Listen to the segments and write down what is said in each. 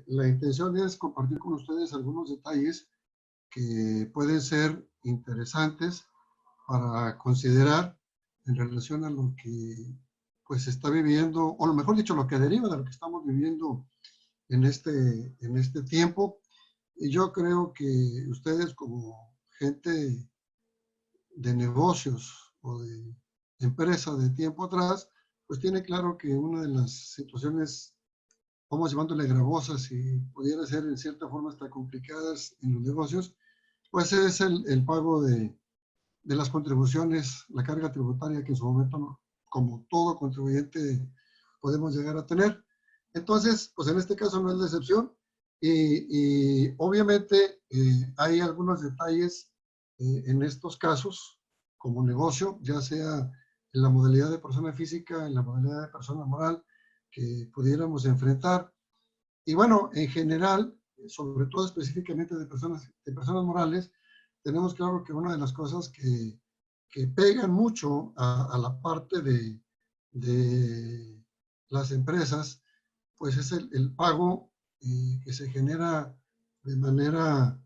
la intención es compartir con ustedes algunos detalles que pueden ser interesantes para considerar en relación a lo que pues se está viviendo, o lo mejor dicho, lo que deriva de lo que estamos viviendo en este tiempo. Y yo creo que ustedes como gente de negocios o de empresa de tiempo atrás, pues tiene claro que una de las situaciones, vamos llamándole gravosas y pudiera ser en cierta forma hasta complicadas en los negocios, pues es el pago de las contribuciones, la carga tributaria que en su momento, como todo contribuyente, podemos llegar a tener. Entonces, pues en este caso no es la excepción y obviamente hay algunos detalles en estos casos como negocio, ya sea en la modalidad de persona física, en la modalidad de persona moral, que pudiéramos enfrentar. Y bueno, en general, sobre todo específicamente de personas morales, tenemos claro que una de las cosas que pegan mucho a la parte de las empresas, pues es el pago que se genera de manera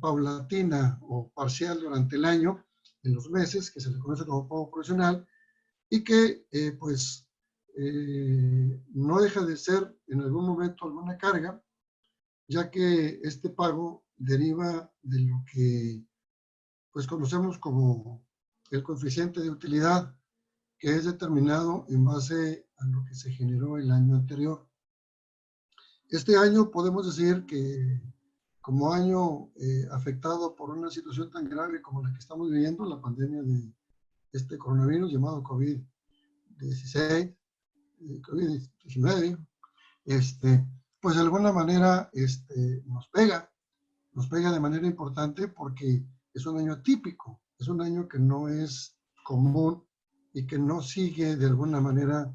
paulatina o parcial durante el año, en los meses, que se le conoce como pago profesional, y que pues no deja de ser en algún momento alguna carga, ya que este pago deriva de lo que pues conocemos como el coeficiente de utilidad, que es determinado en base a lo que se generó el año anterior. Este año podemos decir que como año afectado por una situación tan grave como la que estamos viviendo, la pandemia de este coronavirus llamado COVID-16, COVID-19, pues de alguna manera nos pega de manera importante porque es un año atípico, es un año que no es común y que no sigue de alguna manera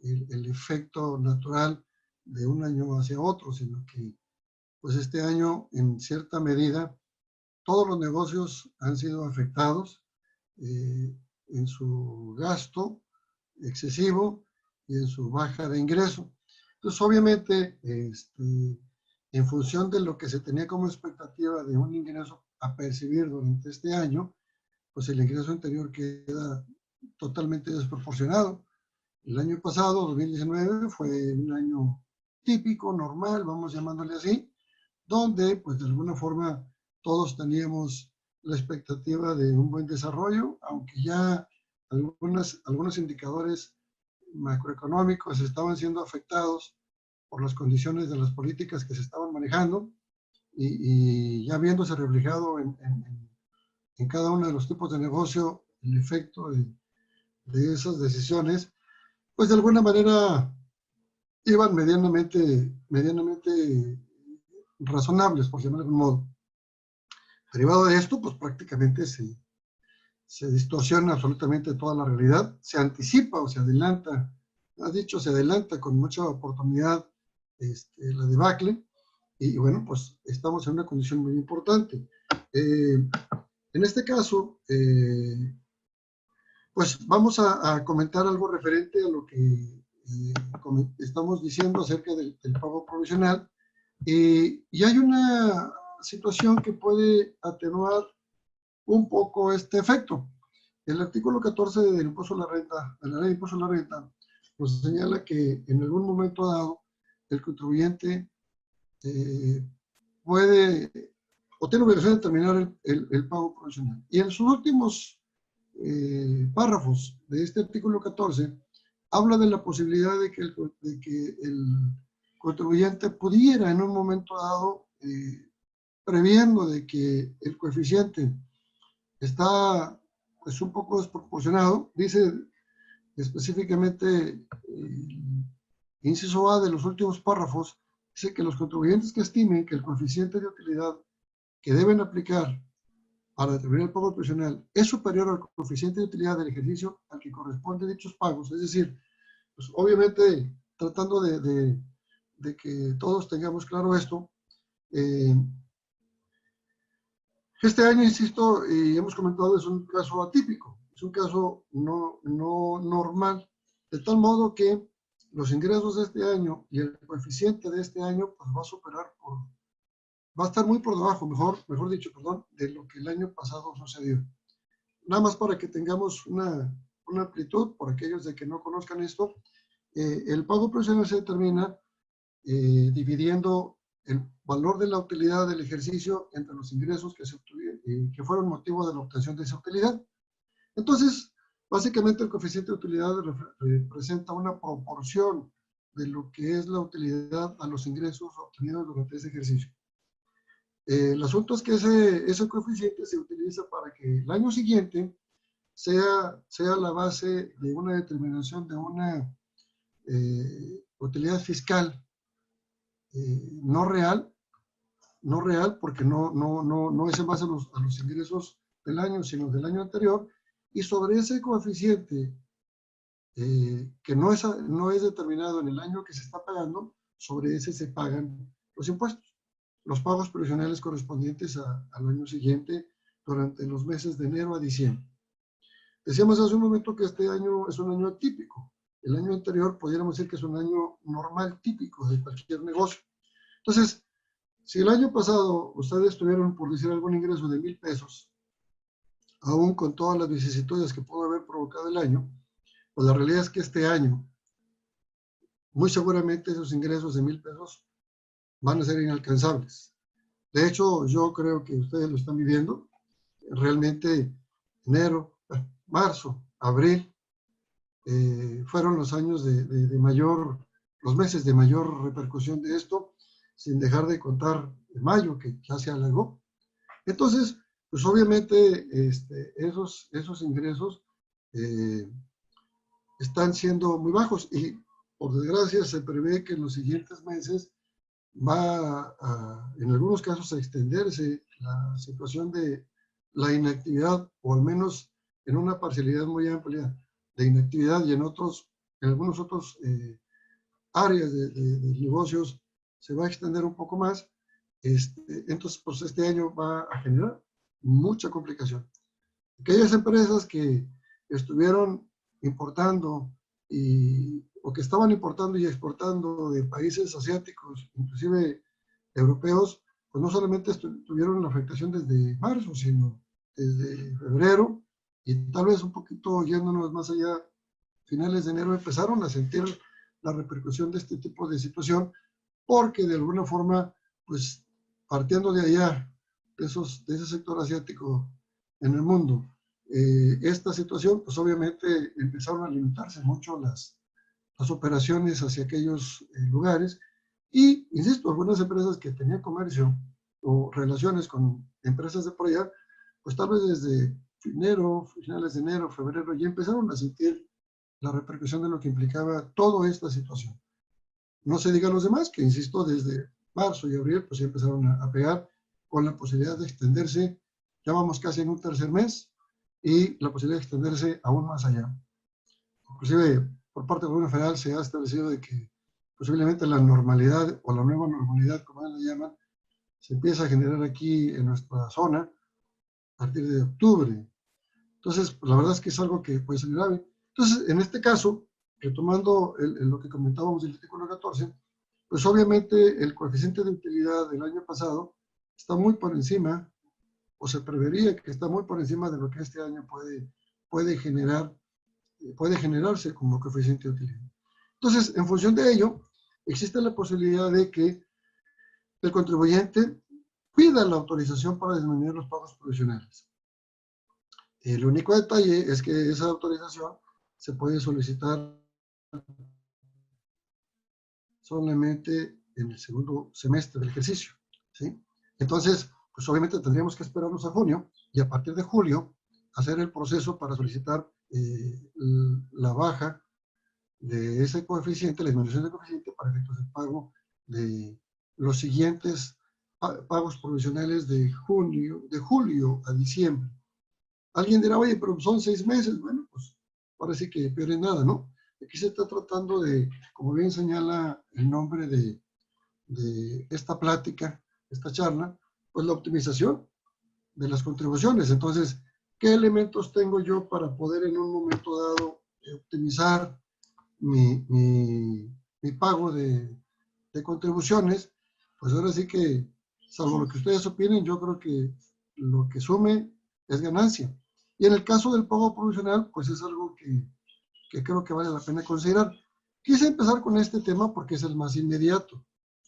el efecto natural de un año hacia otro, sino que pues este año en cierta medida todos los negocios han sido afectados en su gasto excesivo y en su baja de ingreso. Entonces, obviamente, en función de lo que se tenía como expectativa de un ingreso a percibir durante este año, pues el ingreso anterior queda totalmente desproporcionado. El año pasado, 2019, fue un año típico, normal, vamos llamándole así, donde, pues de alguna forma, todos teníamos la expectativa de un buen desarrollo, aunque ya algunos indicadores macroeconómicos estaban siendo afectados por las condiciones de las políticas que se estaban manejando y ya viéndose reflejado en cada uno de los tipos de negocio el efecto de esas decisiones, pues de alguna manera iban medianamente razonables, por llamarlo de algún modo. Derivado de esto, pues prácticamente se distorsiona absolutamente toda la realidad, se anticipa o se adelanta, has dicho, se adelanta con mucha oportunidad la debacle, y bueno, pues estamos en una condición muy importante. En este caso, pues vamos a comentar algo referente a lo que estamos diciendo acerca del pago provisional, y hay una situación que puede atenuar un poco este efecto. El artículo 14 del impuesto a la renta, de la ley de impuesto a la renta, nos señala que en algún momento dado el contribuyente puede o tiene obligación de terminar el pago provisional. Y en sus últimos párrafos de este artículo 14 habla de la posibilidad de que el contribuyente pudiera en un momento dado, previendo de que el coeficiente está pues un poco desproporcionado, dice específicamente inciso A de los últimos párrafos, dice que los contribuyentes que estimen que el coeficiente de utilidad que deben aplicar para determinar el pago provisional es superior al coeficiente de utilidad del ejercicio al que corresponde dichos pagos, es decir, pues obviamente tratando de que todos tengamos claro esto, este año, insisto, y hemos comentado, es un caso atípico, es un caso no normal, de tal modo que los ingresos de este año y el coeficiente de este año pues va a estar muy por debajo, mejor dicho, perdón, de lo que el año pasado sucedió. Nada más para que tengamos una amplitud, por aquellos de que no conozcan esto, el pago provisional se determina dividiendo el valor de la utilidad del ejercicio entre los ingresos que fueron motivo de la obtención de esa utilidad. Entonces, básicamente el coeficiente de utilidad representa una proporción de lo que es la utilidad a los ingresos obtenidos durante ese ejercicio. El asunto es que ese coeficiente se utiliza para que el año siguiente sea la base de una determinación de una utilidad fiscal no real, porque no es en base a los ingresos del año, sino del año anterior, y sobre ese coeficiente que no es determinado en el año que se está pagando, sobre ese se pagan los impuestos, los pagos provisionales correspondientes al año siguiente durante los meses de enero a diciembre. Decíamos hace un momento que este año es un año atípico. El año anterior pudiéramos decir que es un año normal, típico de cualquier negocio. Entonces, si el año pasado ustedes tuvieron, por decir, algún ingreso de 1,000 pesos, aún con todas las vicisitudes que pudo haber provocado el año, pues la realidad es que este año, muy seguramente esos ingresos de 1,000 pesos van a ser inalcanzables. De hecho, yo creo que ustedes lo están viviendo. Realmente enero, marzo, abril, fueron los años los meses de mayor repercusión de esto, sin dejar de contar mayo, que ya se alargó. Entonces, pues obviamente esos ingresos están siendo muy bajos y por desgracia se prevé que en los siguientes meses va en algunos casos a extenderse la situación de la inactividad, o al menos en una parcialidad muy amplia de inactividad, y en algunos otros áreas de negocios se va a extender un poco más. Entonces, pues este año va a generar mucha complicación. Aquellas empresas que estuvieron importando o que estaban importando y exportando de países asiáticos, inclusive europeos, pues no solamente tuvieron la afectación desde marzo, sino desde febrero, y tal vez un poquito yéndonos más allá, finales de enero empezaron a sentir la repercusión de este tipo de situación, porque de alguna forma, pues partiendo de allá, de ese sector asiático en el mundo, esta situación, pues obviamente empezaron a limitarse mucho las operaciones hacia aquellos lugares, y, insisto, algunas empresas que tenían comercio o relaciones con empresas de por allá, pues tal vez desde finales de enero, febrero, ya empezaron a sentir la repercusión de lo que implicaba toda esta situación. No se diga a los demás, que insisto, desde marzo y abril, pues ya empezaron a pegar, con la posibilidad de extenderse, ya vamos casi en un tercer mes, y la posibilidad de extenderse aún más allá. Inclusive, por parte del gobierno federal se ha establecido de que posiblemente la normalidad, o la nueva normalidad, como ellos le llaman, se empieza a generar aquí en nuestra zona a partir de octubre. Entonces, pues, la verdad es que es algo que puede ser grave. Entonces, en este caso, retomando lo que comentábamos del artículo 14, pues obviamente el coeficiente de utilidad del año pasado está muy por encima, o se prevería que está muy por encima de lo que este año puede generarse como coeficiente de utilidad. Entonces, en función de ello, existe la posibilidad de que el contribuyente pida la autorización para disminuir los pagos provisionales. El único detalle es que esa autorización se puede solicitar solamente en el segundo semestre del ejercicio, ¿sí? Entonces, pues obviamente tendríamos que esperarnos a junio, y a partir de julio hacer el proceso para solicitar la baja de ese coeficiente, la disminución del coeficiente, para efectos del pago de los siguientes pagos provisionales de julio a diciembre. Alguien dirá, oye, pero son 6 meses. Bueno, pues ahora sí que peor en nada, ¿no? Aquí se está tratando de, como bien señala el nombre de esta plática, esta charla, pues la optimización de las contribuciones. Entonces, ¿qué elementos tengo yo para poder en un momento dado optimizar mi pago de contribuciones, pues ahora sí que, salvo lo que ustedes opinen, yo creo que lo que sume es ganancia. Y en el caso del pago provisional, pues es algo que creo que vale la pena considerar. Quise empezar con este tema porque es el más inmediato.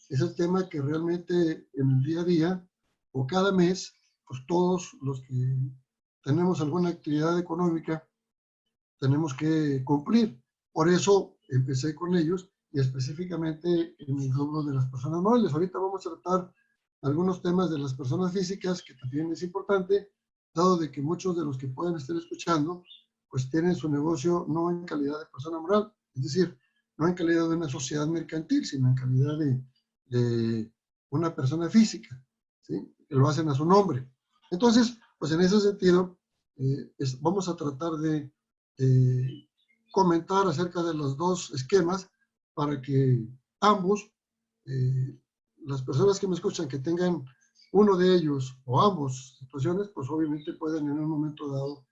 Es el tema que realmente en el día a día o cada mes, pues todos los que tenemos alguna actividad económica tenemos que cumplir. Por eso empecé con ellos y específicamente en el rubro de las personas móviles. Ahorita vamos a tratar algunos temas de las personas físicas, que también es importante, dado de que muchos de los que pueden estar escuchando, pues tienen su negocio no en calidad de persona moral, es decir, no en calidad de una sociedad mercantil, sino en calidad de una persona física, ¿sí? Que lo hacen a su nombre. Entonces, pues en ese sentido, vamos a tratar de comentar acerca de los dos esquemas para que ambos, las personas que me escuchan, que tengan uno de ellos o ambos situaciones, pues obviamente pueden en un momento dado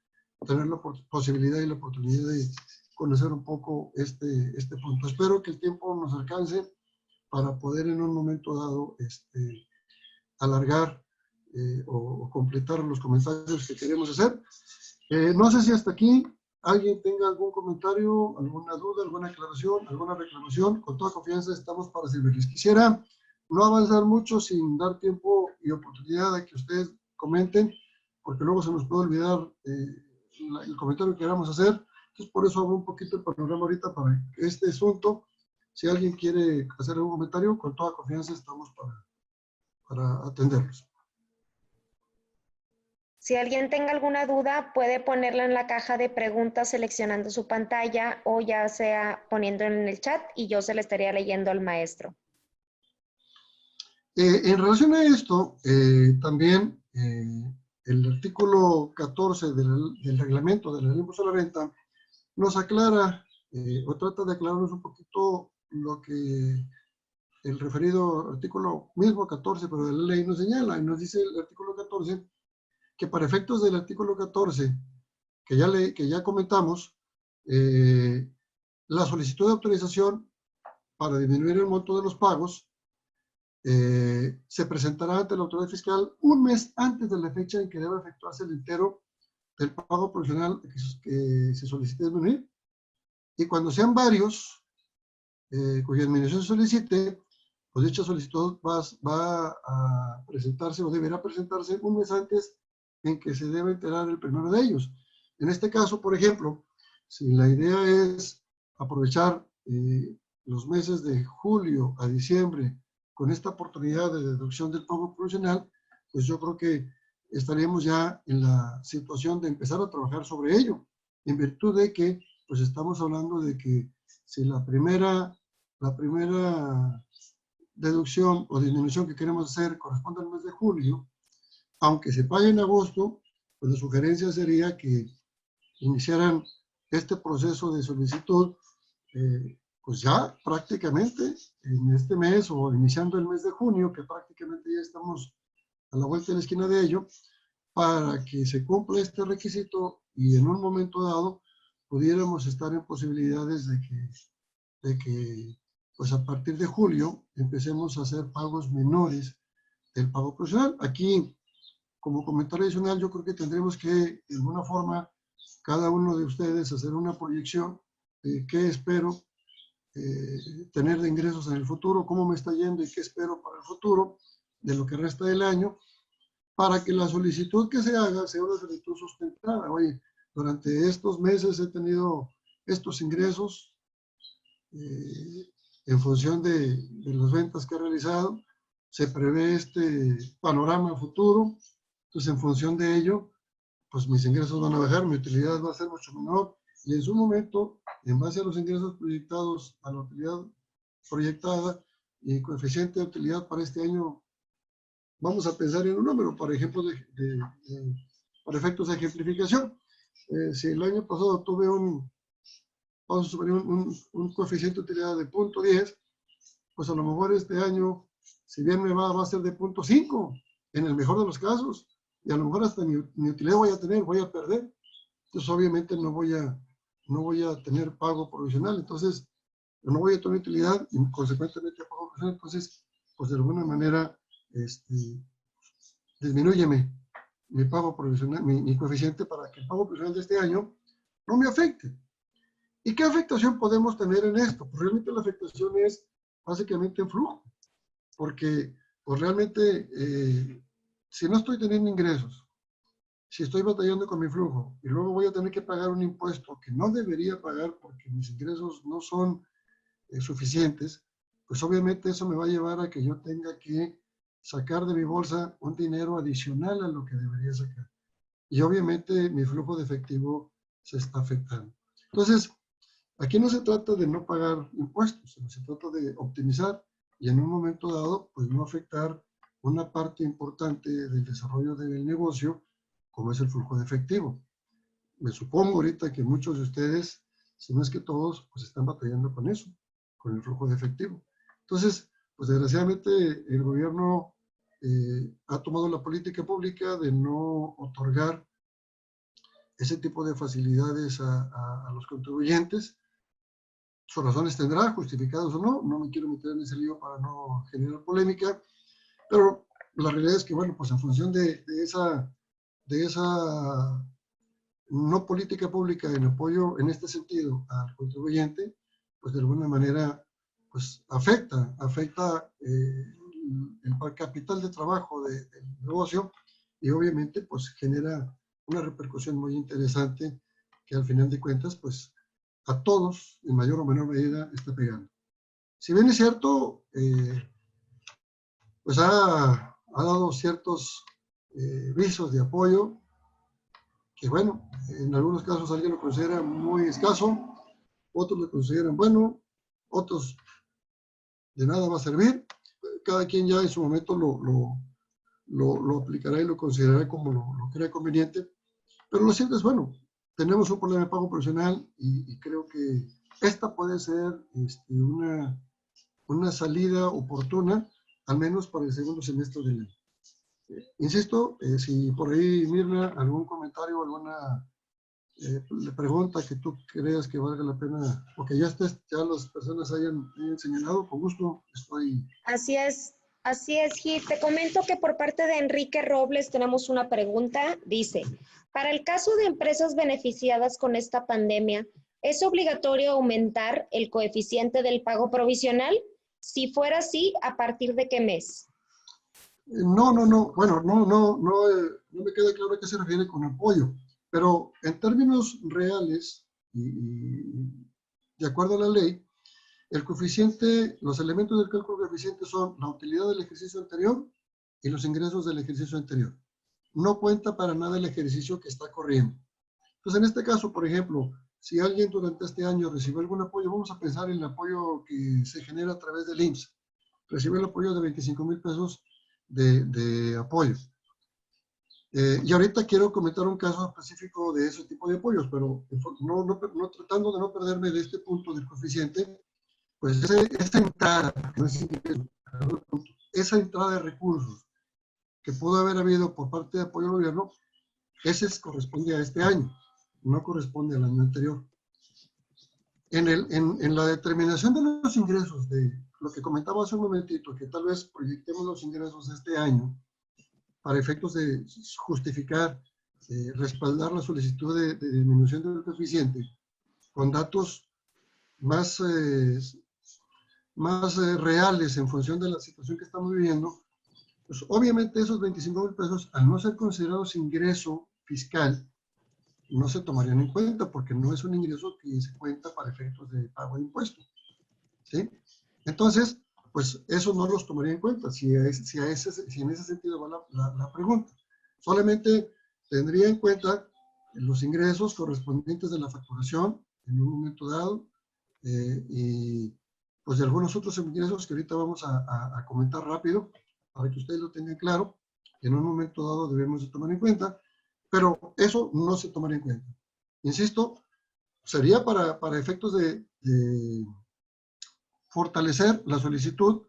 tener la posibilidad y la oportunidad de conocer un poco este punto. Espero que el tiempo nos alcance para poder en un momento dado alargar o completar los comentarios que queremos hacer. No sé si hasta aquí alguien tenga algún comentario, alguna duda, alguna aclaración, alguna reclamación. Con toda confianza estamos para servirles. Quisiera no avanzar mucho sin dar tiempo y oportunidad a que ustedes comenten, porque luego se nos puede olvidar el comentario que queramos hacer. Entonces, por eso hago un poquito el panorama ahorita para este asunto. Si alguien quiere hacer algún comentario, con toda confianza estamos para atenderlos. Si alguien tenga alguna duda, puede ponerla en la caja de preguntas seleccionando su pantalla o ya sea poniendo en el chat y yo se la estaría leyendo al maestro. En relación a esto, también el artículo 14 del reglamento de la ley de impuesto a la renta nos aclara o trata de aclararnos un poquito lo que el referido artículo mismo 14, pero de la ley nos señala, y nos dice el artículo 14 que para efectos del artículo 14 que ya comentamos, la solicitud de autorización para disminuir el monto de los pagos se presentará ante la autoridad fiscal un mes antes de la fecha en que debe efectuarse el entero del pago provisional que se solicite disminuir. Y cuando sean varios, cuya disminución se solicite, pues dicha solicitud va a presentarse o deberá presentarse un mes antes en que se debe enterar el primero de ellos. En este caso, por ejemplo, si la idea es aprovechar los meses de julio a diciembre con esta oportunidad de deducción del pago provisional, pues yo creo que estaríamos ya en la situación de empezar a trabajar sobre ello, en virtud de que pues estamos hablando de que si la primera deducción o disminución que queremos hacer corresponde al mes de julio, aunque se pague en agosto, pues la sugerencia sería que iniciaran este proceso de solicitud pues ya prácticamente en este mes o iniciando el mes de junio, que prácticamente ya estamos a la vuelta de la esquina de ello, para que se cumpla este requisito y en un momento dado pudiéramos estar en posibilidades de que pues a partir de julio empecemos a hacer pagos menores del pago profesional. Aquí, como comentario adicional, yo creo que tendremos que, de alguna forma, cada uno de ustedes hacer una proyección de qué espero tener de ingresos en el futuro, cómo me está yendo y qué espero para el futuro, de lo que resta del año, para que la solicitud que se haga sea una solicitud sustentada. Oye, durante estos meses he tenido estos ingresos en función de las ventas que he realizado, se prevé este panorama futuro, entonces en función de ello, pues mis ingresos van a bajar, mi utilidad va a ser mucho menor, y en su momento, en base a los ingresos proyectados, a la utilidad proyectada y coeficiente de utilidad para este año, vamos a pensar en un número, por ejemplo, para efectos de ejemplificación. Si el año pasado tuve vamos a suponer un coeficiente de utilidad de 0.10, pues a lo mejor este año, si bien me va a ser de 0.5, en el mejor de los casos, y a lo mejor hasta ni utilidad voy a tener, voy a perder. Entonces obviamente no voy a tener pago provisional. Entonces no voy a tener utilidad y consecuentemente pago profesional, entonces, pues de alguna manera, disminúyeme mi pago profesional, mi coeficiente para que el pago profesional de este año no me afecte. ¿Y qué afectación podemos tener en esto? Pues realmente la afectación es básicamente en flujo, porque pues realmente si no estoy teniendo ingresos, si estoy batallando con mi flujo y luego voy a tener que pagar un impuesto que no debería pagar porque mis ingresos no son suficientes, pues obviamente eso me va a llevar a que yo tenga que sacar de mi bolsa un dinero adicional a lo que debería sacar. Y obviamente mi flujo de efectivo se está afectando. Entonces, aquí no se trata de no pagar impuestos, sino se trata de optimizar y en un momento dado, pues no afectar una parte importante del desarrollo del negocio, como es el flujo de efectivo. Me supongo ahorita que muchos de ustedes, si no es que todos, pues están batallando con eso, con el flujo de efectivo. Entonces, pues desgraciadamente el gobierno ha tomado la política pública de no otorgar ese tipo de facilidades a los contribuyentes. Sus razones tendrá, justificadas o no, no me quiero meter en ese lío para no generar polémica, pero la realidad es que, bueno, pues en función de esa no política pública en apoyo en este sentido al contribuyente, pues de alguna manera pues afecta el capital de trabajo del negocio y obviamente pues genera una repercusión muy interesante que al final de cuentas pues a todos en mayor o menor medida está pegando. Si bien es cierto, pues ha dado ciertos visos de apoyo que bueno, en algunos casos alguien lo considera muy escaso, otros lo consideran bueno, otros de nada va a servir, cada quien ya en su momento lo aplicará y lo considerará como lo crea conveniente, pero lo cierto es, bueno, tenemos un problema de pago profesional y creo que esta puede ser una salida oportuna, al menos para el segundo semestre del año. Insisto, si por ahí, Mirna, algún comentario, alguna pregunta que tú creas que valga la pena, o que ya las personas hayan señalado, con gusto estoy. Así es, Gil. Te comento que por parte de Enrique Robles tenemos una pregunta. Dice, para el caso de empresas beneficiadas con esta pandemia, ¿es obligatorio aumentar el coeficiente del pago provisional? Si fuera así, ¿a partir de qué mes? No, bueno, no me queda claro a qué se refiere con apoyo, pero en términos reales y de acuerdo a la ley, el coeficiente, los elementos del cálculo del coeficiente son la utilidad del ejercicio anterior y los ingresos del ejercicio anterior. No cuenta para nada el ejercicio que está corriendo. Entonces, en este caso, por ejemplo, si alguien durante este año recibió algún apoyo, vamos a pensar en el apoyo que se genera a través del IMSS. Recibe el apoyo de 25,000 pesos de apoyo. Y ahorita quiero comentar un caso específico de ese tipo de apoyos, pero no tratando de no perderme de este punto del coeficiente, pues esa entrada, esa entrada de recursos que pudo haber habido por parte de apoyo al gobierno, ese corresponde a este año, no corresponde al año anterior. En la determinación de los ingresos, de lo que comentaba hace un momentito, que tal vez proyectemos los ingresos de este año para efectos de justificar, respaldar la solicitud de disminución del coeficiente con datos más reales en función de la situación que estamos viviendo, pues obviamente esos 25,000 pesos, al no ser considerados ingreso fiscal, no se tomarían en cuenta porque no es un ingreso que se cuenta para efectos de pago de impuestos. ¿Sí? Entonces, pues eso no los tomaría en cuenta, si en ese sentido va la pregunta. Solamente tendría en cuenta los ingresos correspondientes de la facturación en un momento dado y pues de algunos otros ingresos que ahorita vamos a comentar rápido para que ustedes lo tengan claro, en un momento dado debemos de tomar en cuenta, pero eso no se tomaría en cuenta. Insisto, sería para efectos de fortalecer la solicitud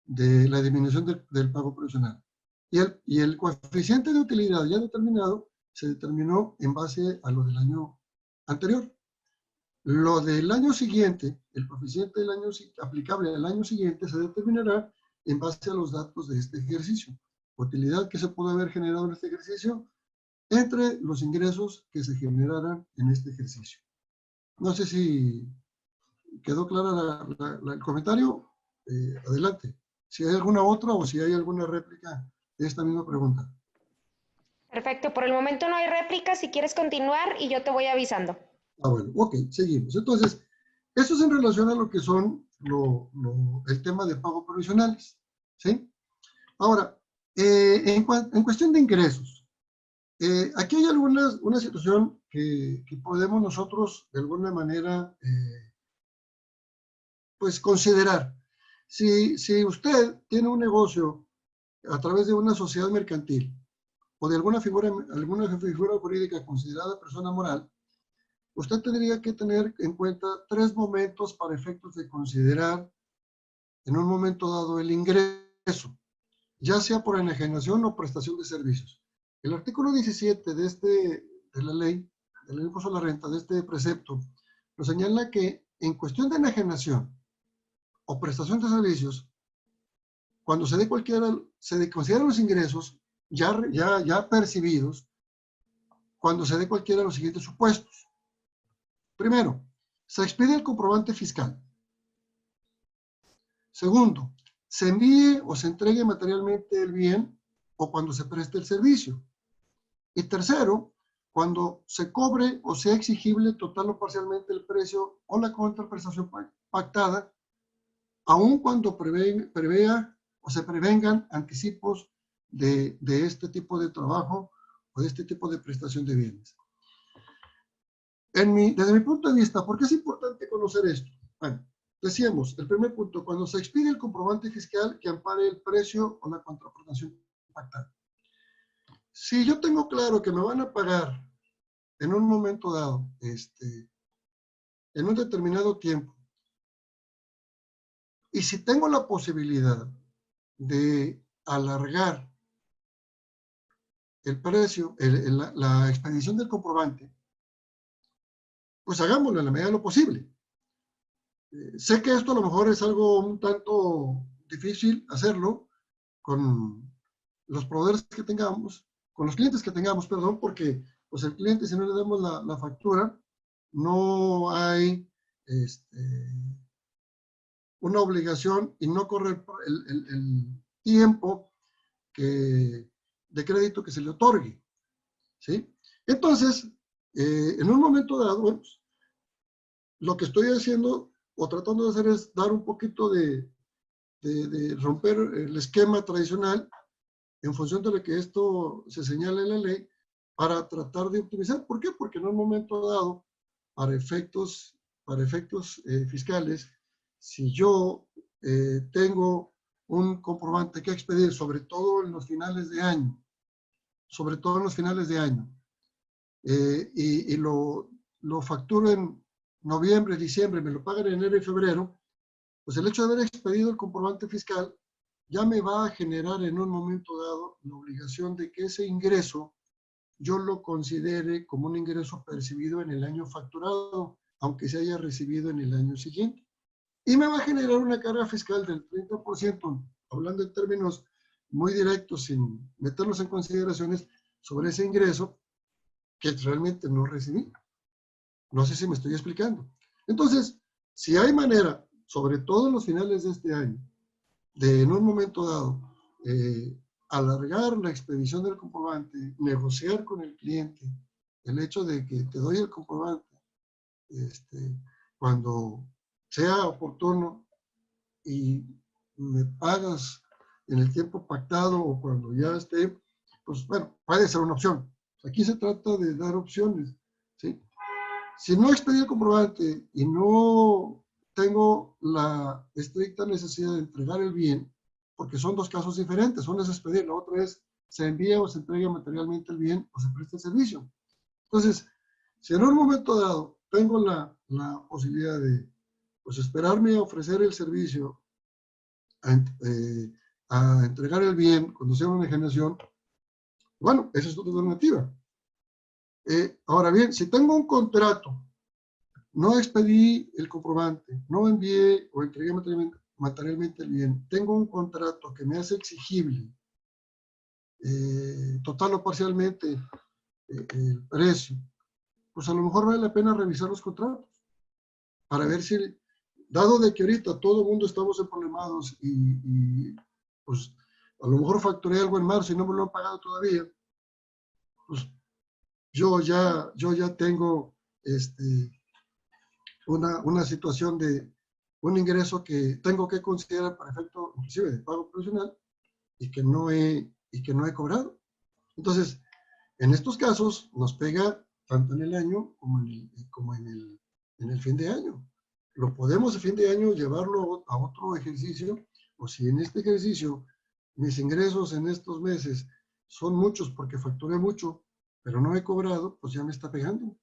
de la disminución del pago provisional. Y el coeficiente de utilidad ya determinado se determinó en base a lo del año anterior. Lo del año siguiente, el coeficiente del año aplicable al año siguiente se determinará en base a los datos de este ejercicio. Utilidad que se pudo haber generado en este ejercicio entre los ingresos que se generaran en este ejercicio. No sé si quedó clara el comentario. Adelante. Si hay alguna otra o si hay alguna réplica de esta misma pregunta. Perfecto, por el momento no hay réplica. Si quieres continuar y yo te voy avisando. Ah, bueno, ok, seguimos. Entonces, esto es en relación a lo que son el tema de pago provisionales, ¿sí? Ahora, en cuestión de ingresos, aquí hay una situación que podemos nosotros de alguna manera pues considerar. Si usted tiene un negocio a través de una sociedad mercantil o de alguna figura jurídica considerada persona moral, usted tendría que tener en cuenta 3 momentos para efectos de considerar en un momento dado el ingreso, ya sea por enajenación o prestación de servicios. El artículo 17 de la ley, del impuesto a la renta, de este precepto, nos señala que en cuestión de enajenación o prestación de servicios, cuando se consideran los ingresos ya percibidos, cuando se dé cualquiera de los siguientes supuestos. Primero, se expide el comprobante fiscal. Segundo, se envíe o se entregue materialmente el bien o cuando se preste el servicio. Y tercero, cuando se cobre o sea exigible total o parcialmente el precio o la contraprestación pactada, aun cuando prevea o se prevengan anticipos de este tipo de trabajo o de este tipo de prestación de bienes. Desde mi punto de vista, ¿por qué es importante conocer esto? Bueno, decíamos, el primer punto, cuando se expide el comprobante fiscal que ampare el precio o la contraprestación pactada. Si yo tengo claro que me van a pagar en un momento dado, en un determinado tiempo, y si tengo la posibilidad de alargar el precio, la expedición del comprobante, pues hagámoslo en la medida de lo posible. Sé que esto a lo mejor es algo un tanto difícil hacerlo con los proveedores que tengamos, con los clientes que tengamos, perdón, porque pues el cliente, si no le damos la factura, no hay una obligación y no corre el tiempo de crédito que se le otorgue, ¿sí? Entonces, en un momento dado, bueno, pues, lo que estoy haciendo o tratando de hacer es dar un poquito de romper el esquema tradicional en función de lo que esto se señala en la ley para tratar de optimizar. ¿Por qué? Porque en un momento dado, para efectos fiscales, si yo tengo un comprobante que expedir, sobre todo en los finales de año, y lo facturo en noviembre, diciembre, me lo pagan en enero y febrero, pues el hecho de haber expedido el comprobante fiscal ya me va a generar en un momento dado la obligación de que ese ingreso yo lo considere como un ingreso percibido en el año facturado, aunque se haya recibido en el año siguiente. Y me va a generar una carga fiscal del 30%, hablando en términos muy directos, sin meterlos en consideraciones, sobre ese ingreso que realmente no recibí. No sé si me estoy explicando. Entonces, si hay manera, sobre todo en los finales de este año, de en un momento dado, alargar la expedición del comprobante, negociar con el cliente, el hecho de que te doy el comprobante cuando sea oportuno y me pagas en el tiempo pactado o cuando ya esté, pues bueno, puede ser una opción. Aquí se trata de dar opciones, ¿sí? Si no expedí el comprobante y no tengo la estricta necesidad de entregar el bien, porque son dos casos diferentes, una es expedir, la otra es se envía o se entrega materialmente el bien o se presta el servicio. Entonces, si en un momento dado tengo la posibilidad de pues, esperarme a ofrecer el servicio, a entregar el bien cuando sea una enajenación, bueno, esa es otra alternativa. Ahora bien, si tengo un contrato no expedí el comprobante, no envié o entregué materialmente el bien, tengo un contrato que me hace exigible, total o parcialmente, el precio, pues a lo mejor vale la pena revisar los contratos para ver si, dado de que ahorita todo el mundo estamos emproblemados y pues a lo mejor facturé algo en marzo y no me lo han pagado todavía, pues yo ya tengo una situación de un ingreso que tengo que considerar para efecto inclusive de pago provisional y que no he cobrado. Entonces, en estos casos nos pega tanto en el año como en el fin de año. Lo podemos a fin de año llevarlo a otro ejercicio, o si en este ejercicio mis ingresos en estos meses son muchos porque facturé mucho, pero no he cobrado, pues ya me está pegando.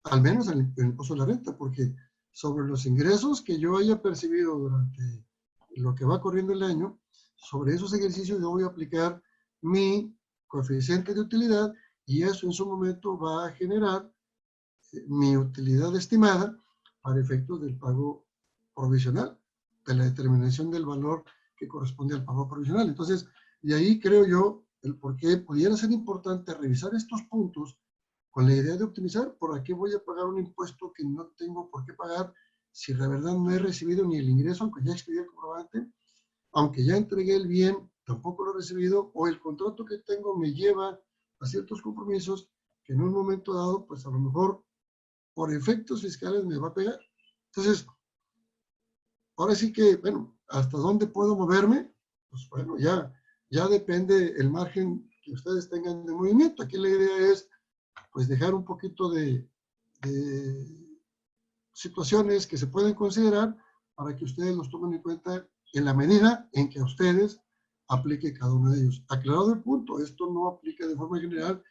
Al menos en el impuesto de la renta, porque sobre los ingresos que yo haya percibido durante lo que va corriendo el año, sobre esos ejercicios yo voy a aplicar mi coeficiente de utilidad y eso en su momento va a generar mi utilidad estimada para efectos del pago provisional, de la determinación del valor que corresponde al pago provisional. Entonces, de ahí creo yo el por qué pudiera ser importante revisar estos puntos con la idea de optimizar. ¿Por qué voy a pagar un impuesto que no tengo por qué pagar si la verdad no he recibido ni el ingreso, aunque ya expedí el comprobante, aunque ya entregué el bien, tampoco lo he recibido, o el contrato que tengo me lleva a ciertos compromisos que en un momento dado, pues a lo mejor por efectos fiscales me va a pegar? Entonces, ahora sí que, bueno, ¿hasta dónde puedo moverme? Pues bueno, ya depende el margen que ustedes tengan de movimiento. Aquí la idea es pues dejar un poquito de situaciones que se pueden considerar para que ustedes los tomen en cuenta en la medida en que a ustedes aplique cada uno de ellos. Aclarado el punto, esto no aplica de forma general,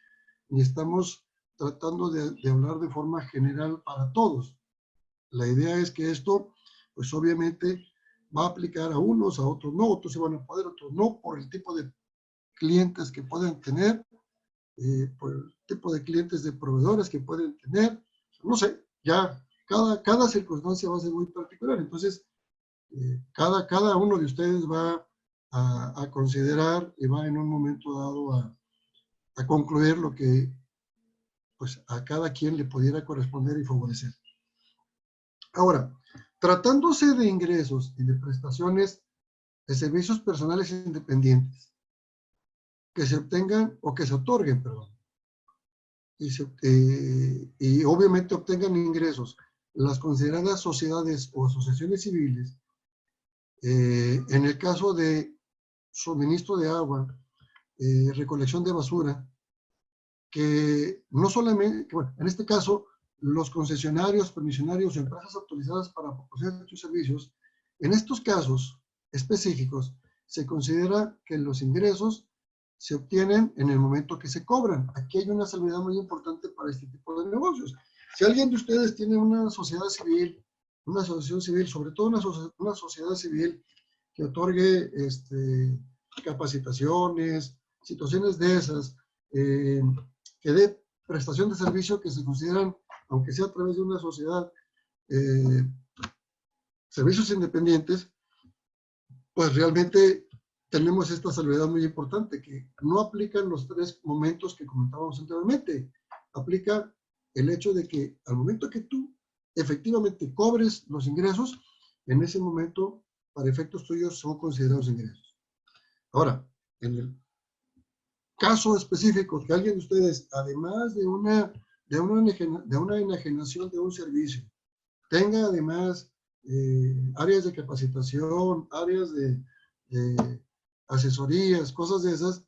ni estamos tratando de hablar de forma general para todos. La idea es que esto, pues obviamente, va a aplicar a unos, a otros no, otros se van a poder, otros no, por el tipo de clientes que pueden tener, por el tipo de clientes de proveedores que pueden tener, no sé, ya cada circunstancia va a ser muy particular. Entonces, cada uno de ustedes va a considerar y va en un momento dado a concluir lo que pues a cada quien le pudiera corresponder y favorecer. Ahora, tratándose de ingresos y de prestaciones de servicios personales independientes que se obtengan o que se otorguen, perdón, y obviamente obtengan ingresos las consideradas sociedades o asociaciones civiles, en el caso de suministro de agua, recolección de basura, que no solamente, bueno, en este caso, los concesionarios, permisionarios o empresas autorizadas para proporcionar estos servicios, en estos casos específicos, se considera que los ingresos se obtienen en el momento que se cobran. Aquí hay una salvedad muy importante para este tipo de negocios. Si alguien de ustedes tiene una sociedad civil, una asociación civil, sobre todo una sociedad civil que otorgue capacitaciones, situaciones de esas, que dé prestación de servicio que se consideran, aunque sea a través de una sociedad, servicios independientes, pues realmente tenemos esta salvedad muy importante, que no aplican los tres momentos que comentábamos anteriormente. Aplica el hecho de que al momento que tú efectivamente cobres los ingresos, en ese momento, para efectos tuyos, son considerados ingresos. Ahora, en el caso específico que alguien de ustedes, además de una enajenación de un servicio, tenga además áreas de capacitación, áreas de asesorías, cosas de esas,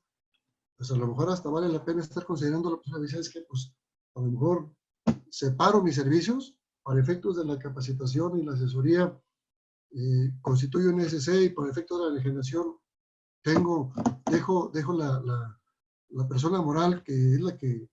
pues a lo mejor hasta vale la pena estar considerando la posibilidad de que pues a lo mejor separo mis servicios para efectos de la capacitación y la asesoría, constituyo un SC y por efectos de la enajenación dejo la persona moral que es la que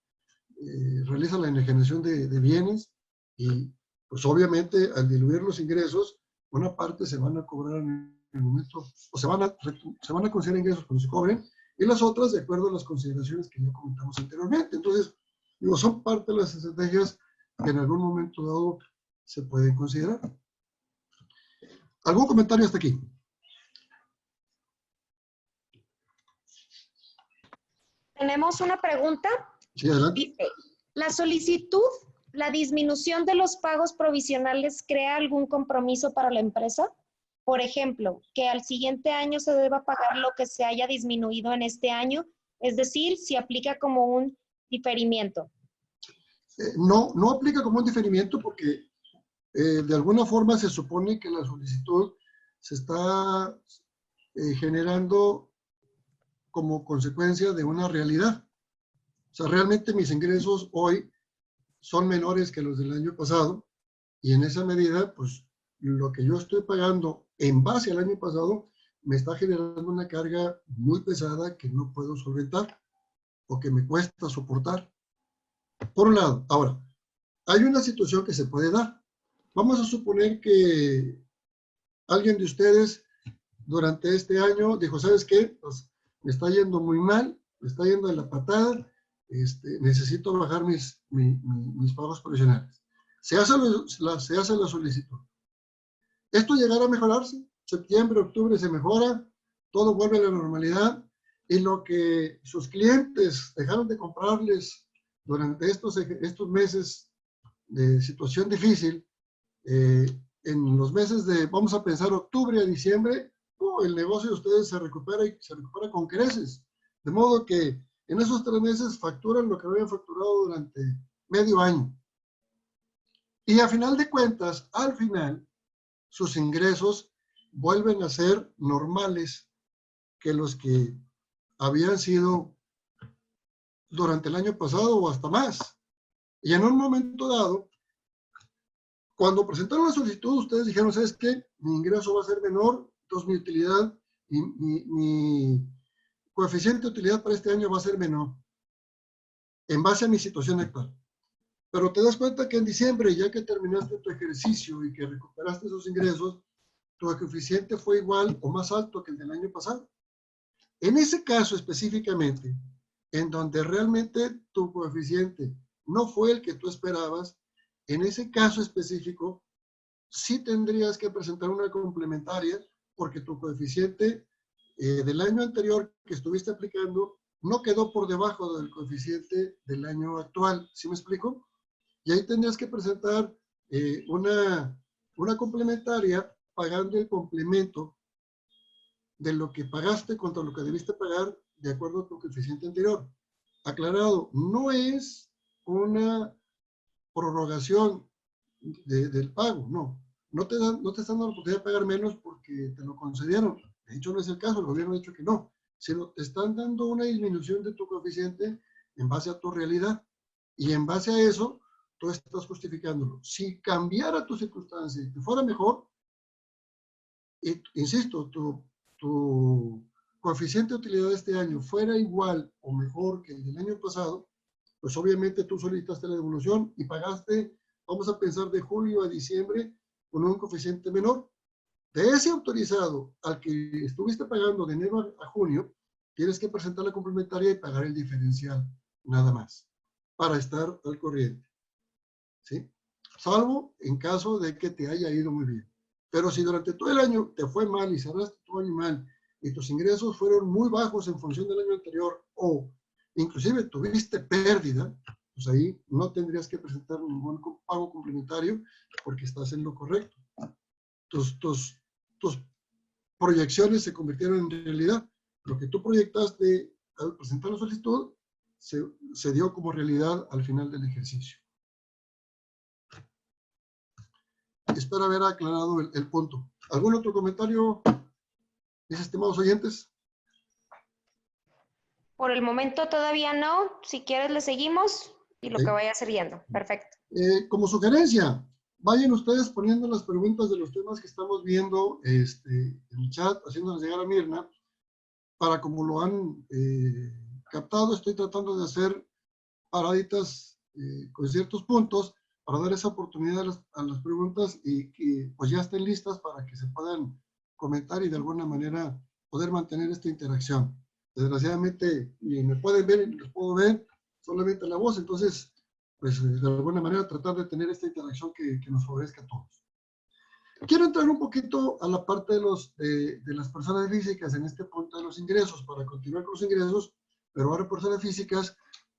realiza la enajenación de bienes y pues obviamente al diluir los ingresos, una parte se van a cobrar en el momento, o se van a considerar ingresos cuando se cobren y las otras de acuerdo a las consideraciones que ya comentamos anteriormente. Entonces, digo, son parte de las estrategias que en algún momento dado se pueden considerar. ¿Algún comentario hasta aquí? Tenemos una pregunta. Sí, adelante. Dice, ¿la solicitud, la disminución de los pagos provisionales crea algún compromiso para la empresa? Por ejemplo, que al siguiente año se deba pagar lo que se haya disminuido en este año, es decir, si aplica como un diferimiento. No aplica como un diferimiento porque de alguna forma se supone que la solicitud se está generando como consecuencia de una realidad. O sea, realmente mis ingresos hoy son menores que los del año pasado y en esa medida, pues lo que yo estoy pagando en base al año pasado me está generando una carga muy pesada que no puedo solventar o que me cuesta soportar. Por un lado, ahora, hay una situación que se puede dar. Vamos a suponer que alguien de ustedes durante este año dijo, ¿sabes qué? Pues me está yendo muy mal, me está yendo de la patada, necesito bajar mis pagos provisionales. Se hace la solicitud. Esto llegará a mejorarse. Septiembre, octubre se mejora, todo vuelve a la normalidad y lo que sus clientes dejaron de comprarles durante estos meses de situación difícil, en los meses de, vamos a pensar, octubre a diciembre, el negocio de ustedes se recupera y se recupera con creces. De modo que en esos 3 meses facturan lo que habían facturado durante medio año. Y a final de cuentas, al final, sus ingresos vuelven a ser normales que los que habían sido durante el año pasado o hasta más. Y en un momento dado, cuando presentaron la solicitud, ustedes dijeron, ¿sabes qué? Mi ingreso va a ser menor, entonces mi utilidad, mi coeficiente de utilidad para este año va a ser menor, en base a mi situación actual. Pero te das cuenta que en diciembre, ya que terminaste tu ejercicio y que recuperaste esos ingresos, tu coeficiente fue igual o más alto que el del año pasado. En ese caso específicamente, en donde realmente tu coeficiente no fue el que tú esperabas, en ese caso específico, sí tendrías que presentar una complementaria porque tu coeficiente del año anterior que estuviste aplicando no quedó por debajo del coeficiente del año actual. ¿Sí me explico? Y ahí tendrías que presentar una complementaria pagando el complemento de lo que pagaste contra lo que debiste pagar de acuerdo a tu coeficiente anterior. Aclarado, no es una prorrogación del pago, no. No te están dando la oportunidad de pagar menos porque te lo concedieron. De hecho, no es el caso, el gobierno ha dicho que no. Sino te están dando una disminución de tu coeficiente en base a tu realidad. Y en base a eso, tú estás justificándolo. Si cambiara tu circunstancia y te fuera mejor, insisto, tu coeficiente de utilidad de este año fuera igual o mejor que el del año pasado, pues obviamente tú solicitaste la devolución y pagaste, vamos a pensar, de julio a diciembre con un coeficiente menor. De ese autorizado al que estuviste pagando de enero a junio, tienes que presentar la complementaria y pagar el diferencial, nada más, para estar al corriente. ¿Sí? Salvo en caso de que te haya ido muy bien. Pero si durante todo el año te fue mal y cerraste tu año mal y tus ingresos fueron muy bajos en función del año anterior o inclusive tuviste pérdida, pues ahí no tendrías que presentar ningún pago complementario porque estás en lo correcto. Tus proyecciones se convirtieron en realidad. Lo que tú proyectaste al presentar la solicitud se dio como realidad al final del ejercicio. Espero haber aclarado el punto. ¿Algún otro comentario, mis estimados oyentes? Por el momento todavía no. Si quieres le seguimos y lo que vaya sirviendo. Perfecto. Como sugerencia, vayan ustedes poniendo las preguntas de los temas que estamos viendo en el chat, haciéndoles llegar a Mirna, para como lo han captado, estoy tratando de hacer paraditas con ciertos puntos para dar esa oportunidad a las preguntas y que pues ya estén listas para que se puedan comentar y de alguna manera poder mantener esta interacción. Desgraciadamente ni me pueden ver ni los puedo ver, solamente la voz, entonces pues de alguna manera tratar de tener esta interacción que nos favorezca a todos. Quiero entrar un poquito a la parte de las personas físicas en este punto de los ingresos, para continuar con los ingresos, pero ahora personas físicas,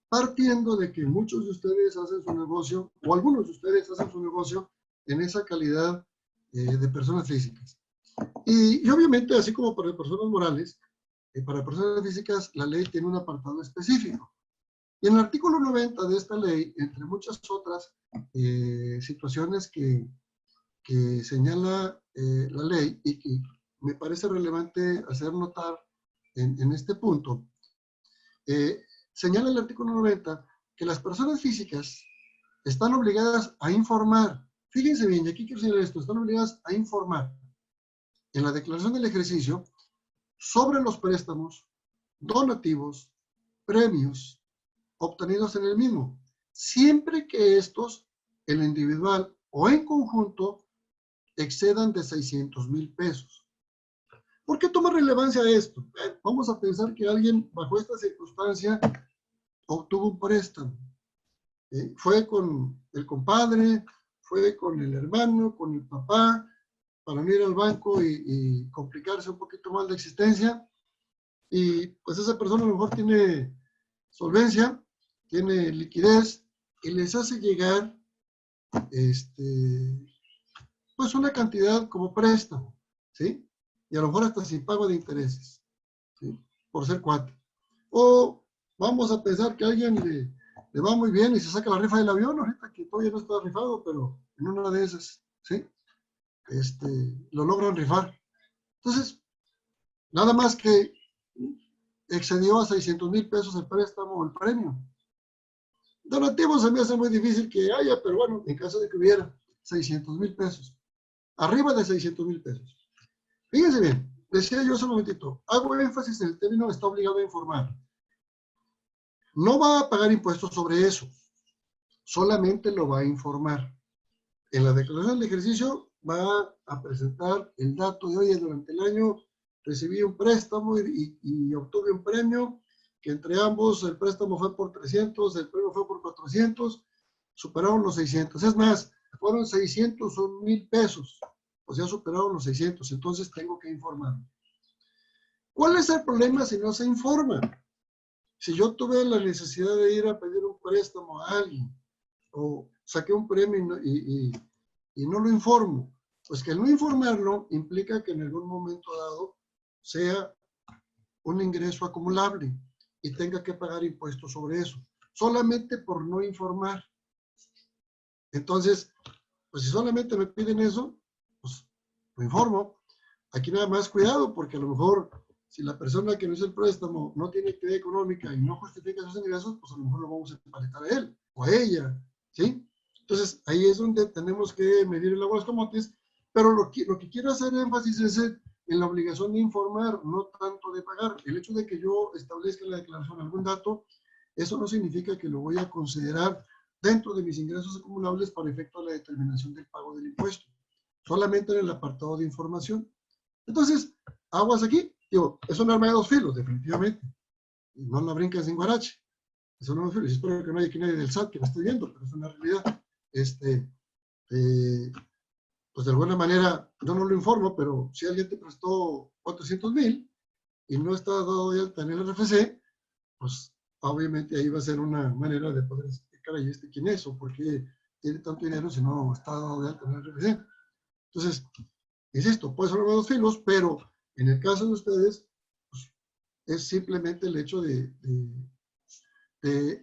partiendo de que muchos de ustedes hacen su negocio, o algunos de ustedes hacen su negocio en esa calidad de personas físicas. Y obviamente, así como para personas morales, para personas físicas la ley tiene un apartado específico. Y en el artículo 90 de esta ley, entre muchas otras situaciones que señala la ley y que me parece relevante hacer notar en este punto, señala el artículo 90 que las personas físicas están obligadas a informar. Fíjense bien, y aquí quiero señalar esto, están obligadas a informar en la declaración del ejercicio sobre los préstamos, donativos, premios obtenidos en el mismo, siempre que estos, el individual o en conjunto, excedan de 600,000 pesos. ¿Por qué toma relevancia esto? Vamos a pensar que alguien bajo esta circunstancia obtuvo un préstamo. Fue con el compadre, fue con el hermano, con el papá, para no ir al banco y complicarse un poquito más la existencia. Y pues esa persona a lo mejor tiene solvencia, tiene liquidez y les hace llegar pues una cantidad como préstamo, ¿sí? Y a lo mejor hasta sin pago de intereses, ¿sí? Por ser cuate. O vamos a pensar que a alguien le va muy bien y se saca la rifa del avión, ahorita que todavía no está rifado, pero en una de esas, ¿sí? Lo logran rifar. Entonces, nada más que excedió a 600,000 pesos el préstamo o el premio. Donativos se me hace muy difícil que haya, pero bueno, en caso de que hubiera 600,000 pesos. Arriba de 600,000 pesos. Fíjense bien, decía yo hace un momentito, hago énfasis en el término está obligado a informar. No va a pagar impuestos sobre eso, solamente lo va a informar. En la declaración de ejercicio va a presentar el dato de, oye, durante el año recibí un préstamo y obtuve un premio, que entre ambos el préstamo fue por 300, el premio fue por 400, superaron los 600. Es más, fueron 601,000 pesos, o sea, superaron los 600, entonces tengo que informar. ¿Cuál es el problema si no se informa? Si yo tuve la necesidad de ir a pedir un préstamo a alguien, o saqué un premio y no lo informo, pues que el no informarlo implica que en algún momento dado sea un ingreso acumulable y tenga que pagar impuestos sobre eso, solamente por no informar. Entonces, pues si solamente me piden eso, pues lo informo. Aquí nada más cuidado, porque a lo mejor si la persona que no hizo el préstamo no tiene actividad económica y no justifica sus ingresos, pues a lo mejor lo vamos a empaletar a él o a ella, ¿sí? Entonces, ahí es donde tenemos que medir el agua de los camotes, pero lo que quiero hacer énfasis es en la obligación de informar, no tanto de pagar. El hecho de que yo establezca en la declaración algún dato, eso no significa que lo voy a considerar dentro de mis ingresos acumulables para efecto de la determinación del pago del impuesto, solamente en el apartado de información. Entonces, aguas aquí, digo, es un arma de dos filos, definitivamente. Y no la brincas en guarache. Es un arma de dos filos. Y espero que no haya aquí nadie del SAT que me esté viendo, pero es una realidad. Pues de alguna manera, yo no lo informo, pero si alguien te prestó 400,000 y no está dado de alta en el RFC, pues obviamente ahí va a ser una manera de poder explicar ahí quién es o por qué tiene tanto dinero si no está dado de alta en el RFC. Entonces, insisto, puede ser uno de dos filos, pero en el caso de ustedes, pues, es simplemente el hecho de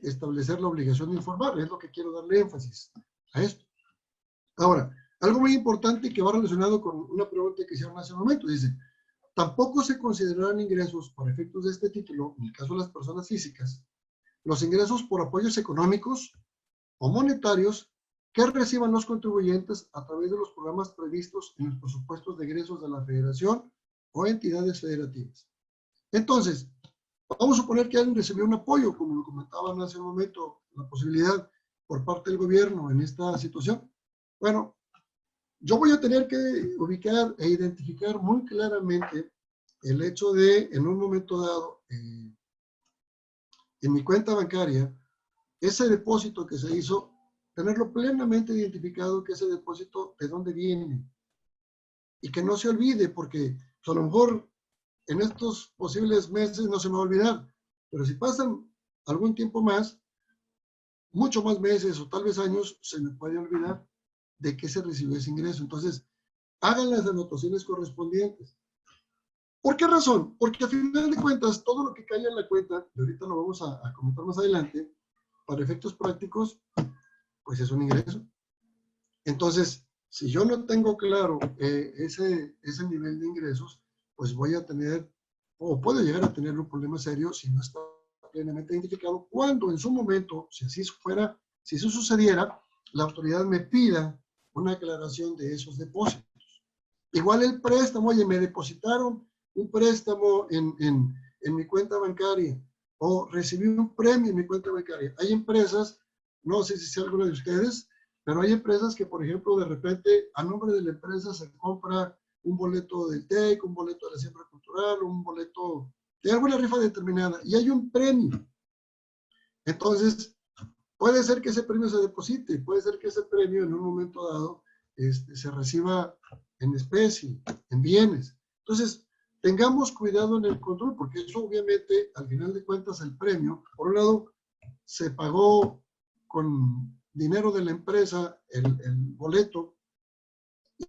establecer la obligación de informar. Es lo que quiero darle énfasis a esto. Ahora, algo muy importante y que va relacionado con una pregunta que hicieron hace un momento, dice, tampoco se considerarán ingresos para efectos de este título, en el caso de las personas físicas, los ingresos por apoyos económicos o monetarios que reciban los contribuyentes a través de los programas previstos en los presupuestos de egresos de la Federación o entidades federativas. Entonces, vamos a suponer que alguien recibió un apoyo, como lo comentaban hace un momento, la posibilidad por parte del gobierno en esta situación. Bueno, yo voy a tener que ubicar e identificar muy claramente el hecho de, en un momento dado, en mi cuenta bancaria, ese depósito que se hizo tenerlo plenamente identificado que ese depósito de dónde viene y que no se olvide, porque pues, a lo mejor en estos posibles meses no se me va a olvidar, pero si pasan algún tiempo más, mucho más meses o tal vez años, se me puede olvidar de que se recibió ese ingreso. Entonces, hagan las anotaciones correspondientes. ¿Por qué razón? Porque a final de cuentas, todo lo que cae en la cuenta, y ahorita lo vamos a comentar más adelante, para efectos prácticos, pues es un ingreso. Entonces, si yo no tengo claro ese nivel de ingresos, pues voy a tener, o puedo llegar a tener un problema serio si no está plenamente identificado, cuando en su momento, si así fuera, si eso sucediera, la autoridad me pida una aclaración de esos depósitos. Igual el préstamo, oye, me depositaron un préstamo en mi cuenta bancaria o recibí un premio en mi cuenta bancaria. Hay empresas, no sé si sea alguna de ustedes, pero hay empresas que, por ejemplo, de repente, a nombre de la empresa se compra un boleto del TEC, un boleto de la siembra cultural, un boleto de alguna rifa determinada, y hay un premio. Entonces, puede ser que ese premio se deposite, puede ser que ese premio en un momento dado se reciba en especie, en bienes. Entonces, tengamos cuidado en el control, porque eso obviamente, al final de cuentas, el premio, por un lado, se pagó con dinero de la empresa el boleto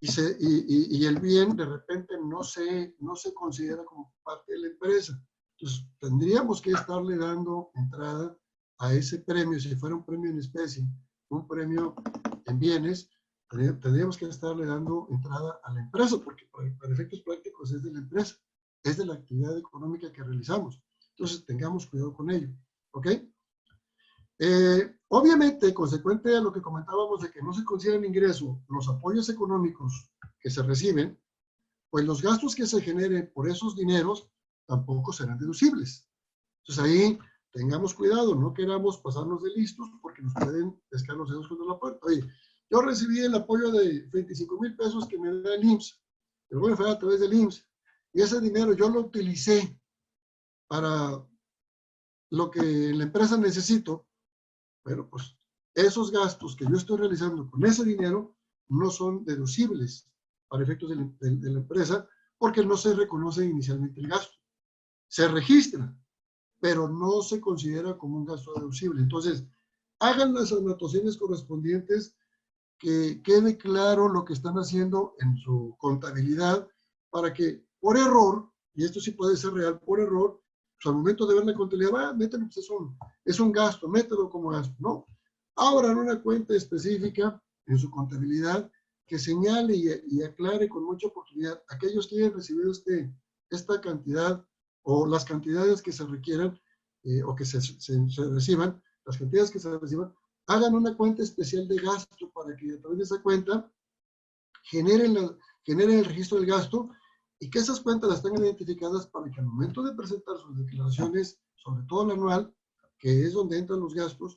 y el bien de repente no se considera como parte de la empresa. Entonces, tendríamos que estarle dando entrada a ese premio, si fuera un premio en especie, un premio en bienes, tendríamos que estarle dando entrada a la empresa, porque para efectos prácticos es de la empresa, es de la actividad económica que realizamos. Entonces, tengamos cuidado con ello, ¿ok? Obviamente, consecuente a lo que comentábamos de que no se consideran ingreso los apoyos económicos que se reciben, pues los gastos que se generen por esos dineros tampoco serán deducibles. Entonces ahí tengamos cuidado, no queramos pasarnos de listos porque nos pueden pescar los dedos contra la puerta. Oye, yo recibí el apoyo de 25,000 pesos que me da el IMSS, el gobierno federal a través del IMSS, y ese dinero yo lo utilicé para lo que la empresa necesito. Bueno, pues esos gastos que yo estoy realizando con ese dinero no son deducibles para efectos de la empresa porque no se reconoce inicialmente el gasto. Se registra, pero no se considera como un gasto deducible. Entonces, hagan las anotaciones correspondientes, que quede claro lo que están haciendo en su contabilidad para que por error, y esto sí puede ser real, por error, pues al momento de ver la contabilidad, mételo, pues es un gasto, mételo como gasto. No, abran una cuenta específica en su contabilidad que señale y aclare con mucha oportunidad aquellos que hayan recibido esta cantidad o las cantidades que se requieran o que se reciban, las cantidades que se reciban, hagan una cuenta especial de gasto para que a través de esa cuenta generen el registro del gasto y que esas cuentas las tengan identificadas para que al momento de presentar sus declaraciones, sobre todo el anual, que es donde entran los gastos,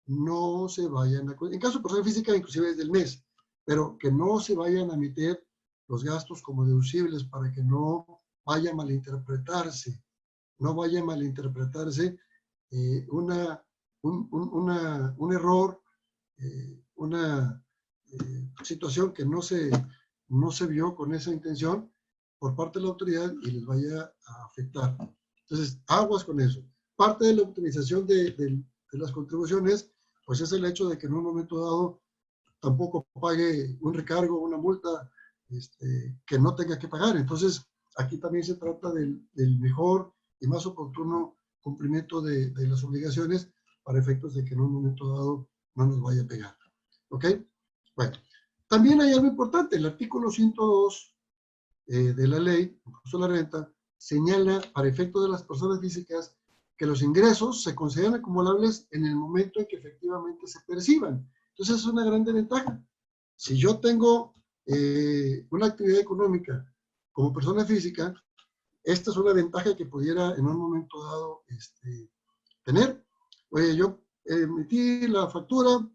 no se vayan a, en caso de persona física, inclusive desde el mes, pero que no se vayan a meter los gastos como deducibles para que no vaya a malinterpretarse, un error, una situación que no se vio con esa intención por parte de la autoridad y les vaya a afectar. Entonces, aguas con eso. Parte de la optimización de las contribuciones, pues es el hecho de que en un momento dado tampoco pague un recargo, una multa que no tenga que pagar. Entonces, aquí también se trata del mejor y más oportuno cumplimiento de las obligaciones para efectos de que en un momento dado no nos vaya a pegar. ¿Ok? Bueno, también hay algo importante. El artículo 102 de la ley, impuesto a la renta, señala para efectos de las personas físicas que los ingresos se consideran acumulables en el momento en que efectivamente se perciban. Entonces es una gran ventaja. Si yo tengo una actividad económica como persona física, esta es una ventaja que pudiera en un momento dado tener. Oye, yo emití la factura,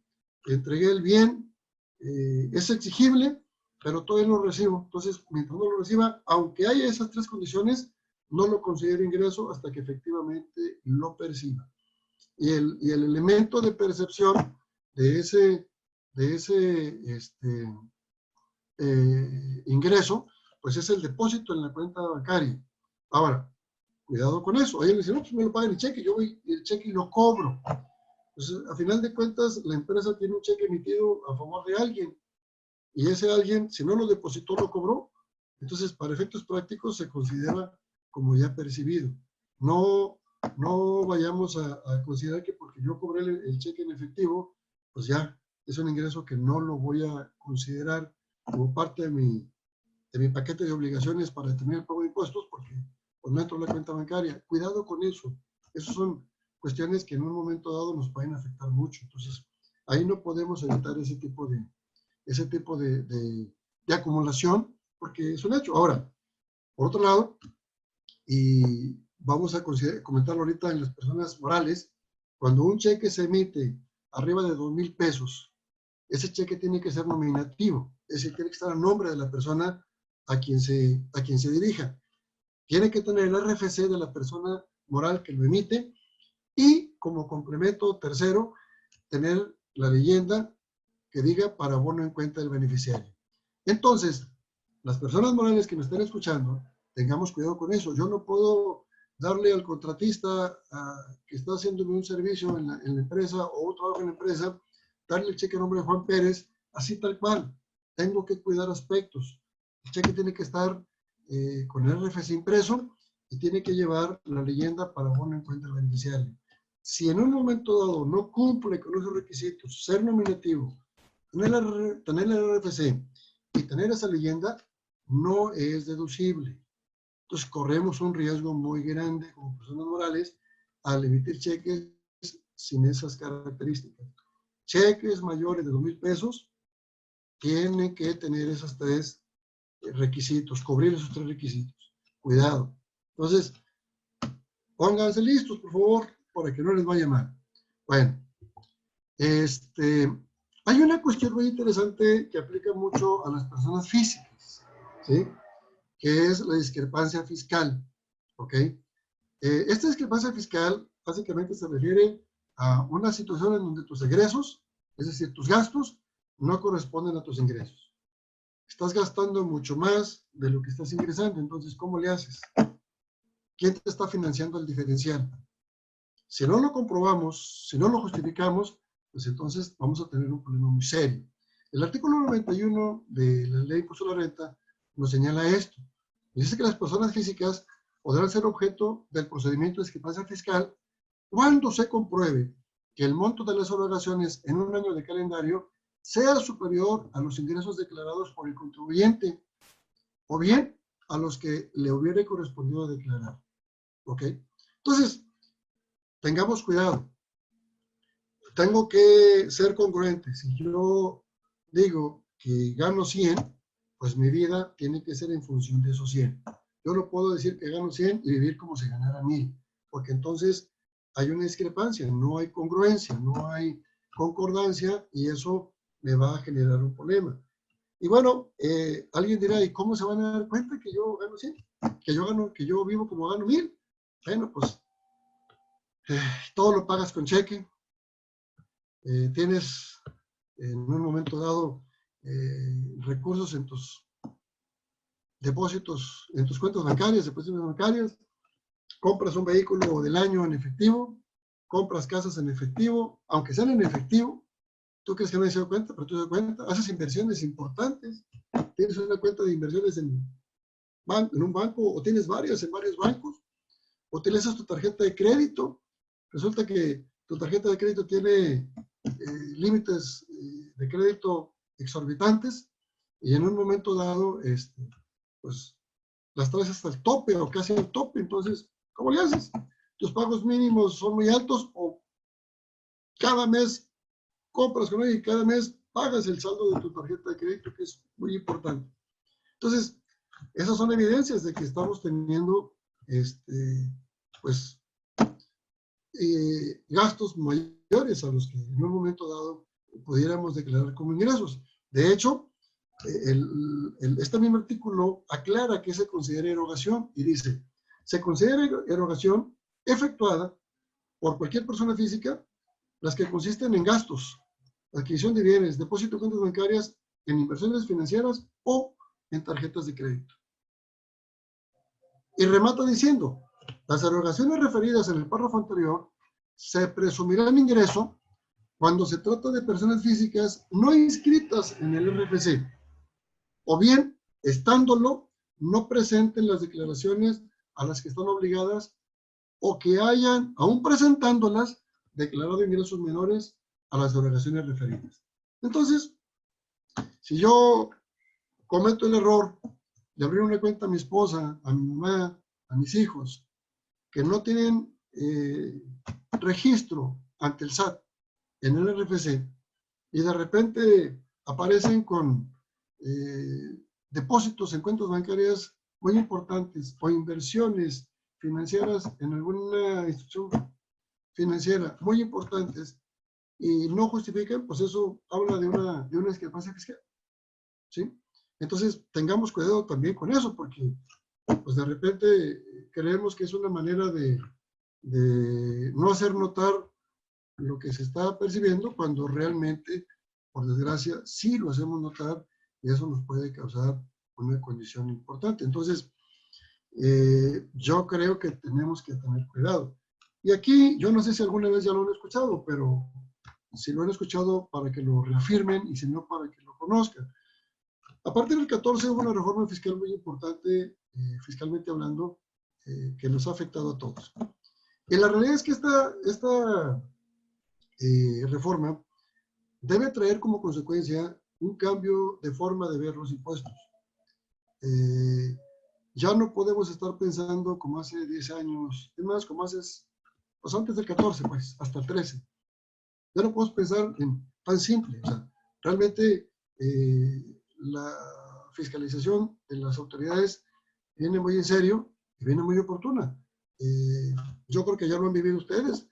entregué el bien, es exigible, pero todavía no lo recibo. Entonces, mientras no lo reciba, aunque haya esas tres condiciones, no lo considero ingreso hasta que efectivamente lo perciba. Y el elemento de percepción de ese de ese ingreso, pues es el depósito en la cuenta bancaria. Ahora, cuidado con eso. Ahí le dicen, no, pues me lo pagan el cheque, yo voy el cheque y lo cobro. Entonces, a final de cuentas, la empresa tiene un cheque emitido a favor de alguien, y ese alguien, si no lo depositó, lo cobró. Entonces, para efectos prácticos, se considera como ya percibido. No vayamos a considerar que porque yo cobré el cheque en efectivo, pues ya es un ingreso que no lo voy a considerar como parte de mi paquete de obligaciones para determinar el pago de impuestos, porque pues no entro en la cuenta bancaria. Cuidado con eso. Esas son cuestiones que en un momento dado nos pueden afectar mucho. Entonces, ahí no podemos evitar ese tipo de acumulación, porque es un hecho. Ahora, por otro lado, y vamos a comentarlo ahorita en las personas morales, cuando un cheque se emite arriba de 2,000 pesos, ese cheque tiene que ser nominativo, es decir, tiene que estar a nombre de la persona a quien se dirija. Tiene que tener el RFC de la persona moral que lo emite y como complemento tercero, tener la leyenda que diga para abono en cuenta del beneficiario. Entonces, las personas morales que me estén escuchando, tengamos cuidado con eso. Yo no puedo darle al contratista que está haciéndome un servicio en la empresa o un trabajo en la empresa, darle el cheque a nombre de Juan Pérez, así tal cual. Tengo que cuidar aspectos. El cheque tiene que estar con el RFC impreso y tiene que llevar la leyenda para abono en cuenta del beneficiario. Si en un momento dado no cumple con esos requisitos, ser nominativo, tener el RFC y tener esa leyenda, no es deducible. Entonces corremos un riesgo muy grande como personas morales al emitir cheques sin esas características. Cheques mayores de 2,000 pesos tienen que tener esos 3 requisitos, cubrir esos 3 requisitos. Cuidado. Entonces, pónganse listos, por favor, para que no les vaya mal. Bueno, hay una cuestión muy interesante que aplica mucho a las personas físicas, ¿sí? Que es la discrepancia fiscal, ¿ok? Esta discrepancia fiscal básicamente se refiere a una situación en donde tus egresos, es decir, tus gastos, no corresponden a tus ingresos. Estás gastando mucho más de lo que estás ingresando, entonces, ¿cómo le haces? ¿Quién te está financiando el diferencial? Si no lo comprobamos, si no lo justificamos, pues entonces vamos a tener un problema muy serio. El artículo 91 de la Ley de Impuesto a la Renta nos señala esto. Dice que las personas físicas podrán ser objeto del procedimiento de discrepancia fiscal cuando se compruebe que el monto de las obligaciones en un año de calendario sea superior a los ingresos declarados por el contribuyente o bien a los que le hubiera correspondido declarar. ¿Ok? Entonces, tengamos cuidado. Tengo que ser congruente. Si yo digo que gano 100, pues mi vida tiene que ser en función de esos 100. Yo no puedo decir que gano 100 y vivir como si ganara 1,000, porque entonces hay una discrepancia, no hay congruencia, no hay concordancia y eso me va a generar un problema. Y bueno, alguien dirá, ¿y cómo se van a dar cuenta que yo gano 100? Que yo vivo como gano 1,000. Bueno, pues todo lo pagas con cheque. Tienes en un momento dado recursos en tus depósitos, en tus cuentas bancarias, depósitos bancarias, compras un vehículo del año en efectivo, compras casas en efectivo, aunque sean en efectivo, tú crees que no se da cuenta, pero tú te das cuenta, haces inversiones importantes, tienes una cuenta de inversiones en un banco o tienes varias en varios bancos, utilizas tu tarjeta de crédito, resulta que tu tarjeta de crédito tiene límites de crédito exorbitantes y en un momento dado, pues las traes hasta el tope o casi al tope, entonces, ¿cómo le haces? Tus pagos mínimos son muy altos o cada mes compras con ella y cada mes pagas el saldo de tu tarjeta de crédito, que es muy importante. Entonces, esas son evidencias de que estamos teniendo, pues, gastos mayores a los que en un momento dado pudiéramos declarar como ingresos. De hecho, este mismo artículo aclara que se considera erogación y dice, se considera erogación efectuada por cualquier persona física las que consisten en gastos adquisición de bienes, depósito de cuentas bancarias en inversiones financieras o en tarjetas de crédito. Y remata diciendo, las erogaciones referidas en el párrafo anterior se presumirán ingreso cuando se trata de personas físicas no inscritas en el RFC, o bien, estándolo, no presenten las declaraciones a las que están obligadas o que hayan, aún presentándolas, declarado ingresos menores a las obligaciones referidas. Entonces, si yo cometo el error de abrir una cuenta a mi esposa, a mi mamá, a mis hijos, que no tienen registro ante el SAT en el RFC, y de repente aparecen con depósitos en cuentas bancarias muy importantes o inversiones financieras en alguna institución financiera muy importantes y no justifican, pues eso habla de una discrepancia fiscal, ¿sí? Entonces, tengamos cuidado también con eso, porque pues de repente creemos que es una manera de no hacer notar lo que se está percibiendo cuando realmente, por desgracia, sí lo hacemos notar y eso nos puede causar una condición importante. Entonces, yo creo que tenemos que tener cuidado. Y aquí, yo no sé si alguna vez ya lo han escuchado, pero si lo han escuchado para que lo reafirmen y si no para que lo conozcan. A partir del 14 hubo una reforma fiscal muy importante, fiscalmente hablando, que nos ha afectado a todos. Y la realidad es que esta reforma debe traer como consecuencia un cambio de forma de ver los impuestos. Ya no podemos estar pensando como hace 10 años, es más, como hace, pues antes del 14, pues, hasta el 13. Ya no podemos pensar en tan simple. O sea, realmente la fiscalización de las autoridades viene muy en serio y viene muy oportuna. Yo creo que ya lo han vivido ustedes.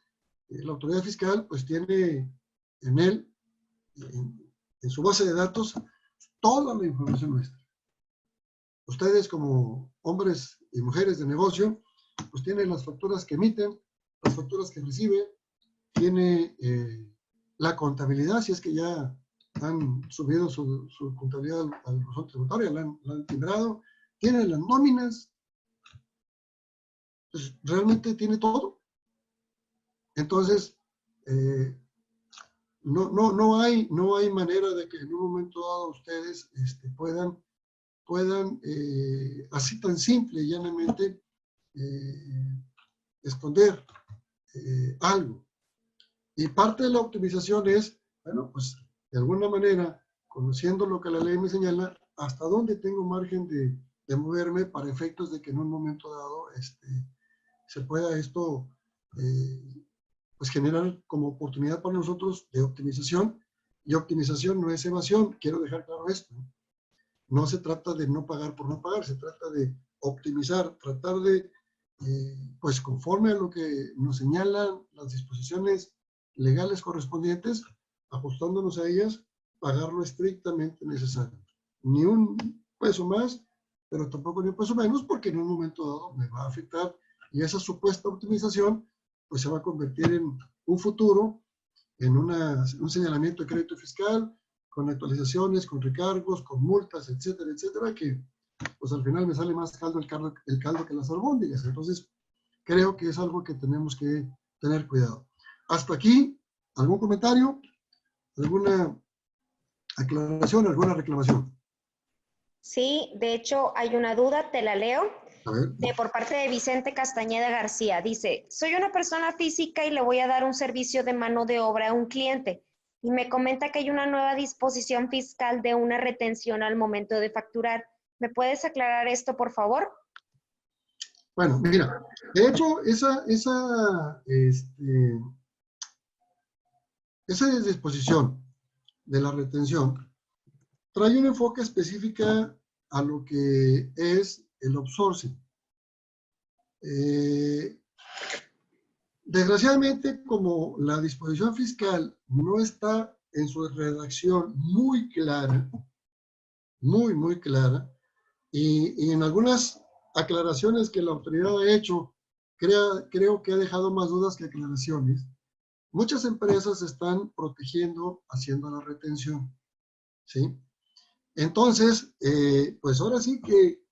La autoridad fiscal pues tiene en él, en su base de datos, toda la información nuestra. Ustedes como hombres y mujeres de negocio, pues tienen las facturas que emiten, las facturas que reciben, tiene la contabilidad, si es que ya han subido su contabilidad al buzón tributario, la han timbrado, tiene las nóminas, pues realmente tiene todo. Entonces, no hay manera de que en un momento dado ustedes puedan así tan simple y llanamente esconder algo. Y parte de la optimización es, bueno, pues de alguna manera, conociendo lo que la ley me señala, hasta dónde tengo margen de moverme para efectos de que en un momento dado se pueda esto pues generar como oportunidad para nosotros de optimización. Y optimización no es evasión, quiero dejar claro esto. No se trata de no pagar por no pagar, se trata de optimizar, tratar de, pues conforme a lo que nos señalan las disposiciones legales correspondientes, ajustándonos a ellas, pagar lo estrictamente necesario. Ni un peso más, pero tampoco ni un peso menos, porque en un momento dado me va a afectar y esa supuesta optimización pues se va a convertir en un futuro, en un señalamiento de crédito fiscal, con actualizaciones, con recargos, con multas, etcétera, etcétera, que pues al final me sale más caldo el caldo que las albóndigas. Entonces, creo que es algo que tenemos que tener cuidado. Hasta aquí, ¿algún comentario? ¿Alguna aclaración, alguna reclamación? Sí, de hecho hay una duda, te la leo. A ver. Por parte de Vicente Castañeda García. Dice, soy una persona física y le voy a dar un servicio de mano de obra a un cliente. Y me comenta que hay una nueva disposición fiscal de una retención al momento de facturar. ¿Me puedes aclarar esto, por favor? Bueno, mira, de hecho, esa disposición de la retención trae un enfoque específico a lo que es el outsourcing. Desgraciadamente, como la disposición fiscal no está en su redacción muy clara, muy clara, y en algunas aclaraciones que la autoridad ha hecho, creo que ha dejado más dudas que aclaraciones. muchas empresas están protegiendo, haciendo la retención, ¿sí? Entonces, pues ahora sí que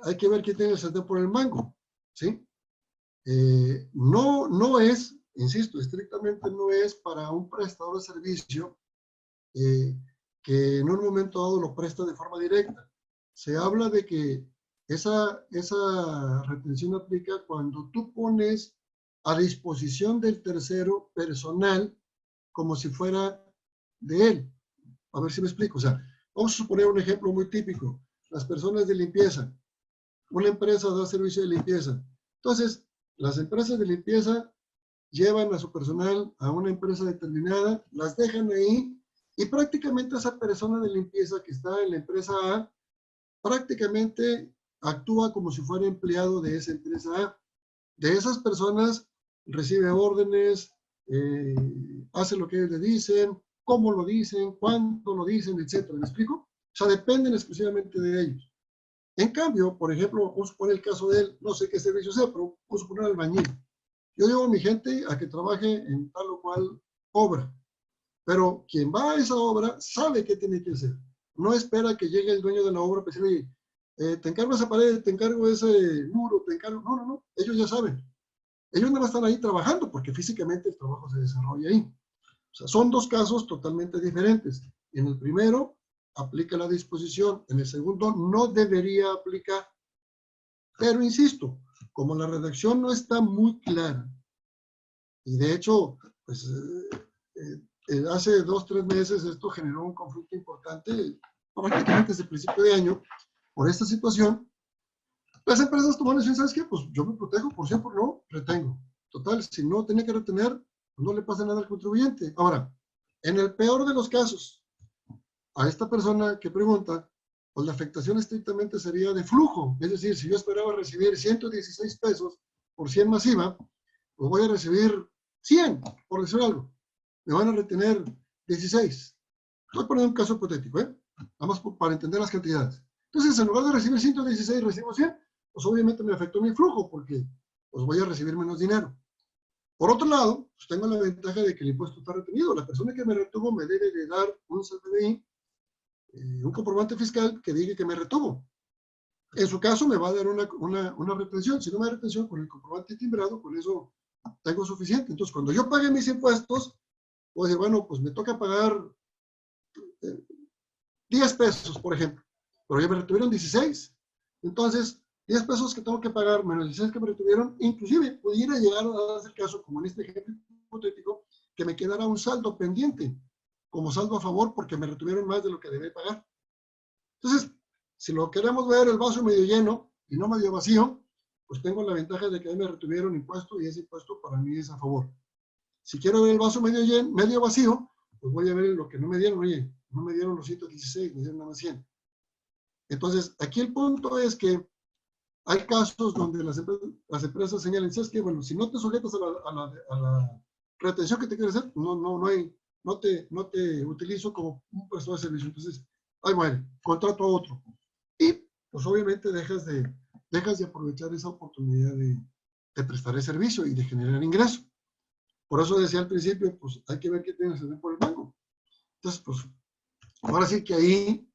hay que ver quién tiene el sartén por el mango, ¿sí? No es, insisto, estrictamente no es para un prestador de servicio que en un momento dado lo presta de forma directa. Se habla de que esa retención aplica cuando tú pones a disposición del tercero personal como si fuera de él. A ver si me explico. O sea, vamos a suponer un ejemplo muy típico. Las personas de limpieza. Una empresa da servicio de limpieza. Entonces, las empresas de limpieza llevan a su personal a una empresa determinada, las dejan ahí y prácticamente esa persona de limpieza que está en la empresa A prácticamente actúa como si fuera empleado de esa empresa A. De esas personas recibe órdenes, hace lo que ellos le dicen, cómo lo dicen, cuándo lo dicen, etcétera. ¿Me explico? O sea, dependen exclusivamente de ellos. En cambio, por ejemplo, vamos a poner el caso de él, no sé qué servicio sea, pero vamos a poner albañil. Yo llevo a mi gente a que trabaje en tal o cual obra, pero quien va a esa obra sabe qué tiene que hacer. No espera que llegue el dueño de la obra para decirle, te encargo esa pared, te encargo ese muro, te encargo... No, no, no, ellos ya saben. Ellos no están ahí trabajando porque físicamente el trabajo se desarrolla ahí. O sea, son dos casos totalmente diferentes. En el primero, aplica la disposición. En el segundo, no debería aplicar. Pero insisto, como la redacción no está muy clara, y de hecho, pues hace 2, 3 meses esto generó un conflicto importante, prácticamente desde el principio de año, por esta situación, las empresas tomaron la decisión, ¿sabes qué? Pues yo me protejo, por siempre no, retengo. Total, si no tenía que retener, pues no le pasa nada al contribuyente. Ahora, en el peor de los casos, a esta persona que pregunta, pues la afectación estrictamente sería de flujo. Es decir, si yo esperaba recibir 116 pesos por 100 masiva, pues voy a recibir 100, por decir algo. Me van a retener 16. Estoy poniendo un caso hipotético, ¿eh? Nada más para entender las cantidades. Entonces, en lugar de recibir 116, recibo 100, pues obviamente me afectó mi flujo porque pues voy a recibir menos dinero. Por otro lado, pues tengo la ventaja de que el impuesto está retenido. La persona que me retuvo me debe de dar un CFDI, un comprobante fiscal que diga que me retuvo. En su caso me va a dar una retención. Si no me da retención con el comprobante timbrado, con eso tengo suficiente. Entonces, cuando yo pague mis impuestos, voy a decir, bueno, pues me toca pagar 10 pesos, por ejemplo, pero ya me retuvieron 16. Entonces, 10 pesos que tengo que pagar menos 16 que me retuvieron, inclusive pudiera llegar a darse el caso, como en este ejemplo hipotético, que me quedara un saldo pendiente, como saldo a favor, porque me retuvieron más de lo que debí pagar. Entonces, si lo queremos ver el vaso medio lleno y no medio vacío, pues tengo la ventaja de que ahí me retuvieron impuesto y ese impuesto para mí es a favor. Si quiero ver el vaso medio lleno, medio vacío, pues voy a ver lo que no me dieron. Oye, no me dieron los 116, me dieron nada más 100. Entonces, aquí el punto es que hay casos donde las empresas señalan, ¿sabes qué? Bueno, si no te sujetas a la retención que te quieres hacer, no te utilizo como un prestador de servicio. Entonces, ahí muere, contrato a otro. Y, pues obviamente dejas de aprovechar esa oportunidad de prestar el servicio y de generar ingreso. Por eso decía al principio, pues hay que ver qué tienes que hacer por el banco. Entonces, pues, ahora sí que ahí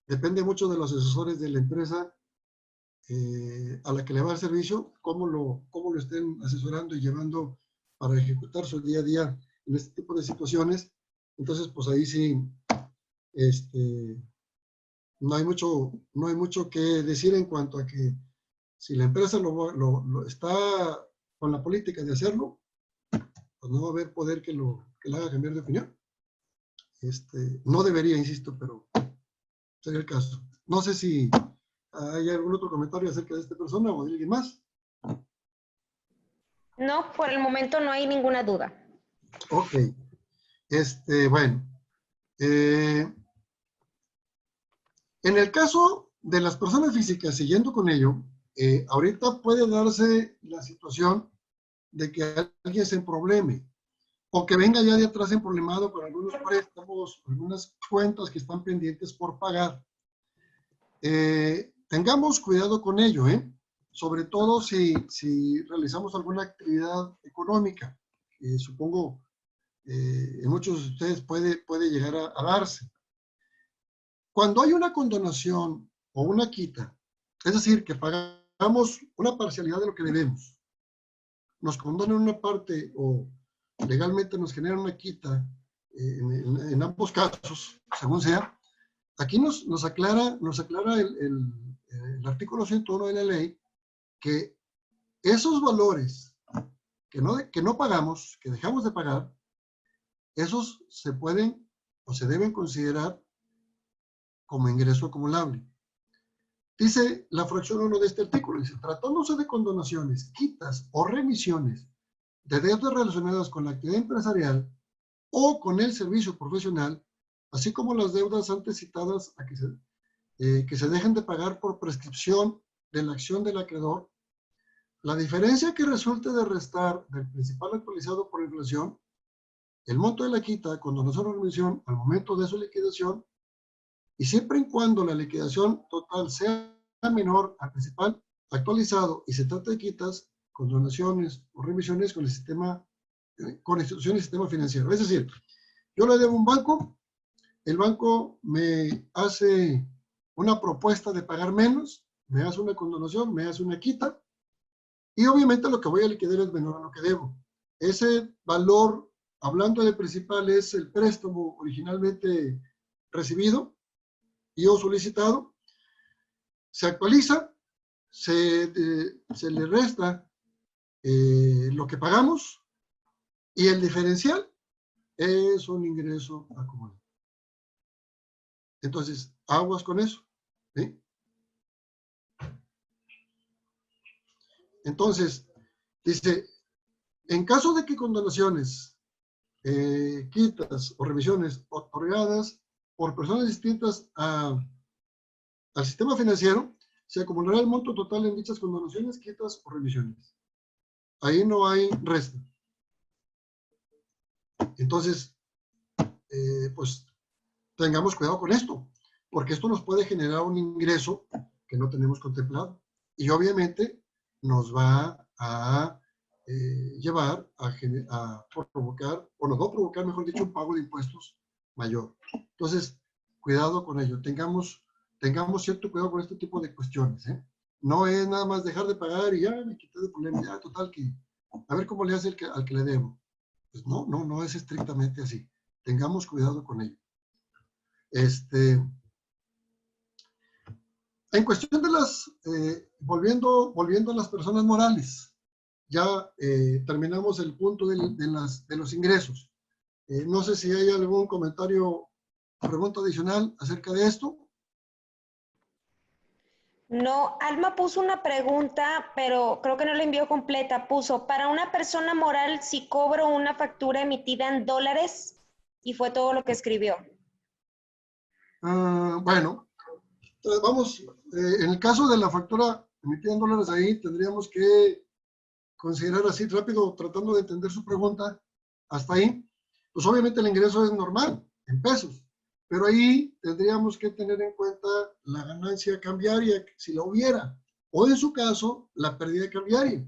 depende mucho de los asesores de la empresa a la que le va el servicio, cómo lo estén asesorando y llevando para ejecutar su día a día en este tipo de situaciones. Entonces, pues ahí sí, no hay mucho que decir en cuanto a que si la empresa lo está con la política de hacerlo, pues no va a haber poder que le haga cambiar de opinión. No debería, insisto, pero sería el caso. No sé si hay algún otro comentario acerca de esta persona o de alguien más. No, por el momento no hay ninguna duda. Ok. Bueno. En el caso de las personas físicas, siguiendo con ello, ahorita puede darse la situación de que alguien se emprobleme o que venga ya de atrás emproblemado con algunos préstamos, algunas cuentas que están pendientes por pagar. Tengamos cuidado con ello, sobre todo si realizamos alguna actividad económica. supongo en muchos de ustedes puede llegar a darse. Cuando hay una condonación o una quita, es decir, que pagamos una parcialidad de lo que debemos, nos condonan una parte o legalmente nos generan una quita en ambos casos, según sea, aquí nos aclara el artículo 101 de la ley que esos valores que no pagamos, que dejamos de pagar, esos se pueden o se deben considerar como ingreso acumulable. Dice la fracción 1 de este artículo, dice, tratándose de condonaciones, quitas o remisiones de deudas relacionadas con la actividad empresarial o con el servicio profesional, así como las deudas antes citadas que se dejen de pagar por prescripción de la acción del acreedor, la diferencia que resulte de restar del principal actualizado por inflación, el monto de la quita, condonación o remisión al momento de su liquidación, y siempre y cuando la liquidación total sea menor al principal actualizado y se trata de quitas, condonaciones o remisiones con el sistema, con instituciones y sistema financiero. Es decir, yo le debo a un banco, el banco me hace una propuesta de pagar menos, me hace una condonación, me hace una quita, y obviamente lo que voy a liquidar es menor a lo que debo. Ese valor, hablando de principal, es el préstamo originalmente recibido y o solicitado, se actualiza, se le resta lo que pagamos y el diferencial es un ingreso acumulado. Entonces, aguas con eso. ¿Sí? Entonces, dice, en caso de que condonaciones, quitas o revisiones otorgadas por personas distintas al sistema financiero, se acumulará el monto total en dichas condonaciones, quitas o revisiones. Ahí no hay resto. Entonces, pues tengamos cuidado con esto, porque esto nos puede generar un ingreso que no tenemos contemplado. Y obviamente nos va a llevar a provocar, o nos va a provocar, mejor dicho, un pago de impuestos mayor. Entonces, cuidado con ello. Tengamos cierto cuidado con este tipo de cuestiones. No es nada más dejar de pagar y ya me quité de problema. Ya, total, que a ver cómo le hace al que le debo. Pues no es estrictamente así. Tengamos cuidado con ello. En cuestión de las, volviendo a las personas morales, ya terminamos el punto de los ingresos. No sé si hay algún comentario o pregunta adicional acerca de esto. No, Alma puso una pregunta, pero creo que no la envió completa. Puso, para una persona moral, si cobro una factura emitida en dólares, y fue todo lo que escribió. Bueno, entonces vamos, en el caso de la factura emitida en dólares, ahí tendríamos que considerar así rápido, tratando de entender su pregunta, hasta ahí, pues obviamente el ingreso es normal, en pesos, pero ahí tendríamos que tener en cuenta la ganancia cambiaria, si la hubiera, o en su caso, la pérdida cambiaria.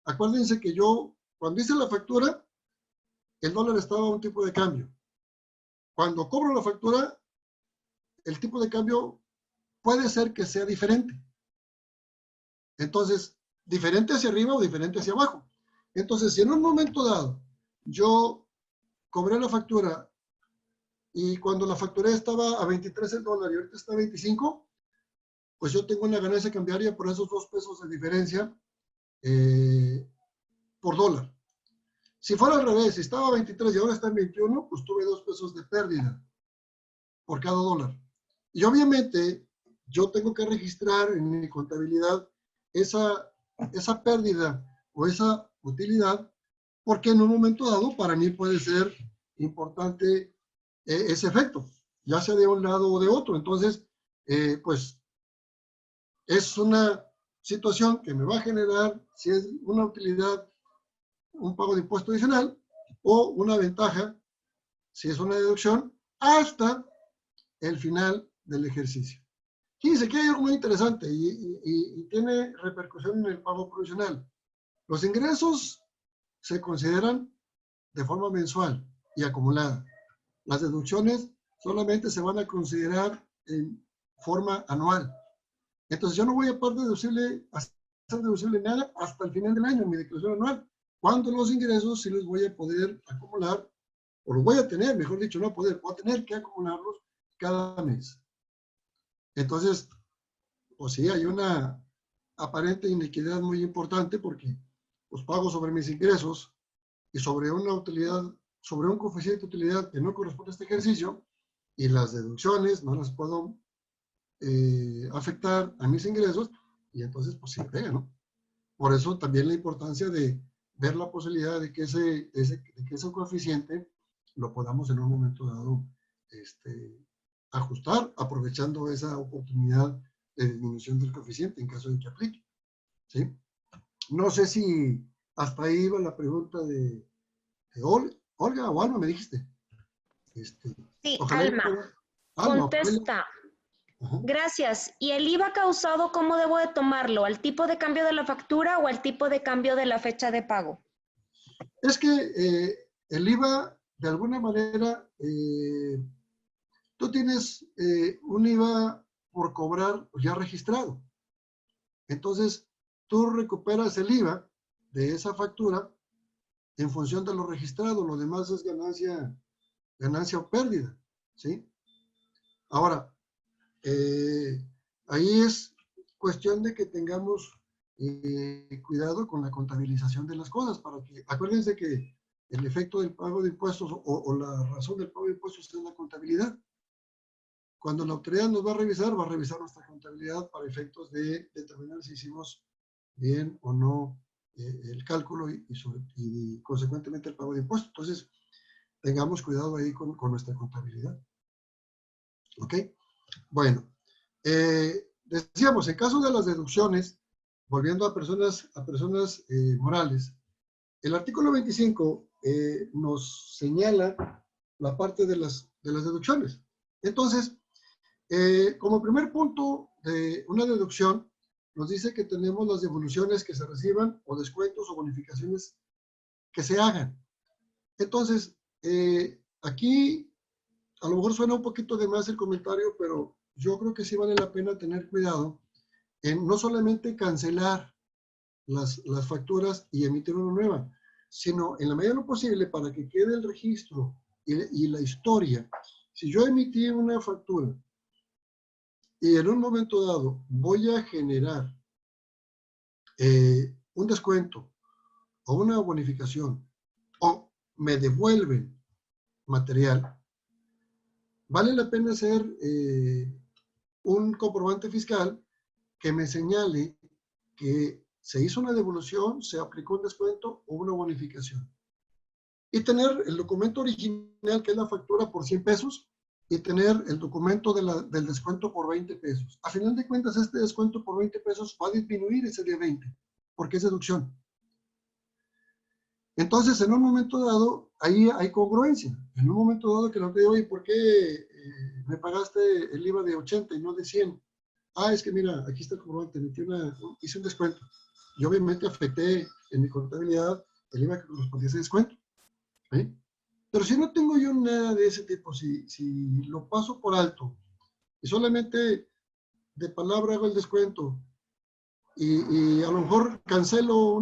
Acuérdense que yo, cuando hice la factura, el dólar estaba a un tipo de cambio. Cuando cobro la factura, el tipo de cambio puede ser que sea diferente. Entonces, diferente hacia arriba o diferente hacia abajo. Entonces, si en un momento dado yo cobré la factura y cuando la factura estaba a 23 el dólar y ahorita está a 25, pues yo tengo una ganancia cambiaria por esos 2 pesos de diferencia por dólar. Si fuera al revés, si estaba a 23 y ahora está en 21, pues tuve 2 pesos de pérdida por cada dólar. Y obviamente yo tengo que registrar en mi contabilidad esa pérdida o esa utilidad, porque en un momento dado para mí puede ser importante ese efecto, ya sea de un lado o de otro. Entonces, pues es una situación que me va a generar, si es una utilidad, un pago de impuesto adicional, o una ventaja, si es una deducción, hasta el final del ejercicio. Fíjense que hay algo muy interesante y tiene repercusión en el pago provisional. Los ingresos se consideran de forma mensual y acumulada. Las deducciones solamente se van a considerar en forma anual. Entonces yo no voy a hacer deducible nada hasta el final del año en mi declaración anual. Cuando los ingresos sí los voy a poder acumular, o los voy a tener, mejor dicho, no poder, voy a tener que acumularlos cada mes. Entonces, pues sí, hay una aparente inequidad muy importante porque pues pago sobre mis ingresos y sobre una utilidad, sobre un coeficiente de utilidad que no corresponde a este ejercicio, y las deducciones no las puedo afectar a mis ingresos, y entonces pues se pega, ¿no? Por eso también la importancia de ver la posibilidad de que ese coeficiente lo podamos en un momento dado ajustar, aprovechando esa oportunidad de disminución del coeficiente en caso de que aplique, ¿sí? No sé si hasta ahí iba la pregunta de Olga o Alma, me dijiste. Sí, Ojalá Alma, Alma, contesta. ajá. Gracias. ¿Y el IVA causado cómo debo de tomarlo? ¿Al tipo de cambio de la factura o al tipo de cambio de la fecha de pago? Es que el IVA, de alguna manera, tú tienes un IVA por cobrar ya registrado. Entonces, tú recuperas el IVA de esa factura en función de lo registrado. Lo demás es ganancia o pérdida, ¿sí? Ahora, ahí es cuestión de que tengamos cuidado con la contabilización de las cosas, para que, acuérdense que el efecto del pago de impuestos o la razón del pago de impuestos es la contabilidad. Cuando la autoridad nos va a revisar nuestra contabilidad para efectos de determinar si hicimos bien o no el cálculo y consecuentemente el pago de impuestos. Entonces, tengamos cuidado ahí con nuestra contabilidad. ¿Ok? Bueno, decíamos, en caso de las deducciones, volviendo a personas morales, el artículo 25 nos señala la parte de las deducciones. Entonces, como primer punto de una deducción, nos dice que tenemos las devoluciones que se reciban o descuentos o bonificaciones que se hagan. Entonces, aquí a lo mejor suena un poquito de más el comentario, pero yo creo que sí vale la pena tener cuidado en no solamente cancelar las facturas y emitir una nueva, sino en la medida de lo posible para que quede el registro y la historia. Si yo emití una factura y en un momento dado voy a generar un descuento o una bonificación o me devuelven material, vale la pena hacer un comprobante fiscal que me señale que se hizo una devolución, se aplicó un descuento o una bonificación. Y tener el documento original, que es la factura por 100 pesos, y tener el documento del descuento por 20 pesos. A final de cuentas, este descuento por 20 pesos va a disminuir ese de 20, porque es deducción. Entonces, en un momento dado, ahí hay congruencia. En un momento dado que no te digo, oye, ¿por qué me pagaste el IVA de 80 y no de 100? Ah, es que mira, aquí está el comprobante, hice un descuento. Y obviamente afecté en mi contabilidad el IVA que correspondía a ese descuento. ¿Sí? Pero si no tengo yo nada de ese tipo, si lo paso por alto y solamente de palabra hago el descuento y a lo mejor cancelo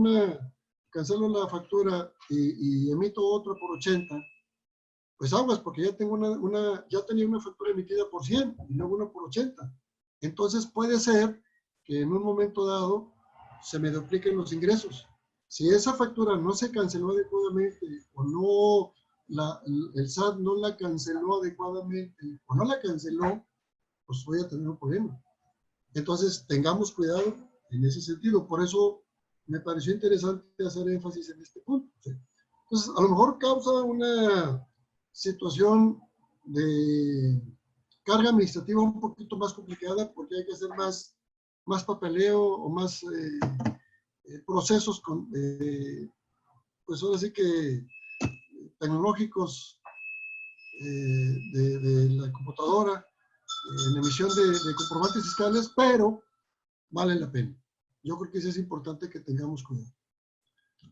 la factura y emito otra por 80, pues aguas, porque ya tengo ya tenía una factura emitida por 100 y luego una por 80. Entonces puede ser que en un momento dado se me dupliquen los ingresos. Si esa factura no se canceló adecuadamente o no, el SAT no la canceló adecuadamente o no la canceló, pues voy a tener un problema. Entonces tengamos cuidado en ese sentido. Por eso me pareció interesante hacer énfasis en este punto. ¿Sí? Entonces, a lo mejor causa una situación de carga administrativa un poquito más complicada porque hay que hacer más papeleo o más procesos pues ahora sí que tecnológicos de la computadora en emisión de comprobantes fiscales, pero vale la pena. Yo creo que eso es importante que tengamos cuidado.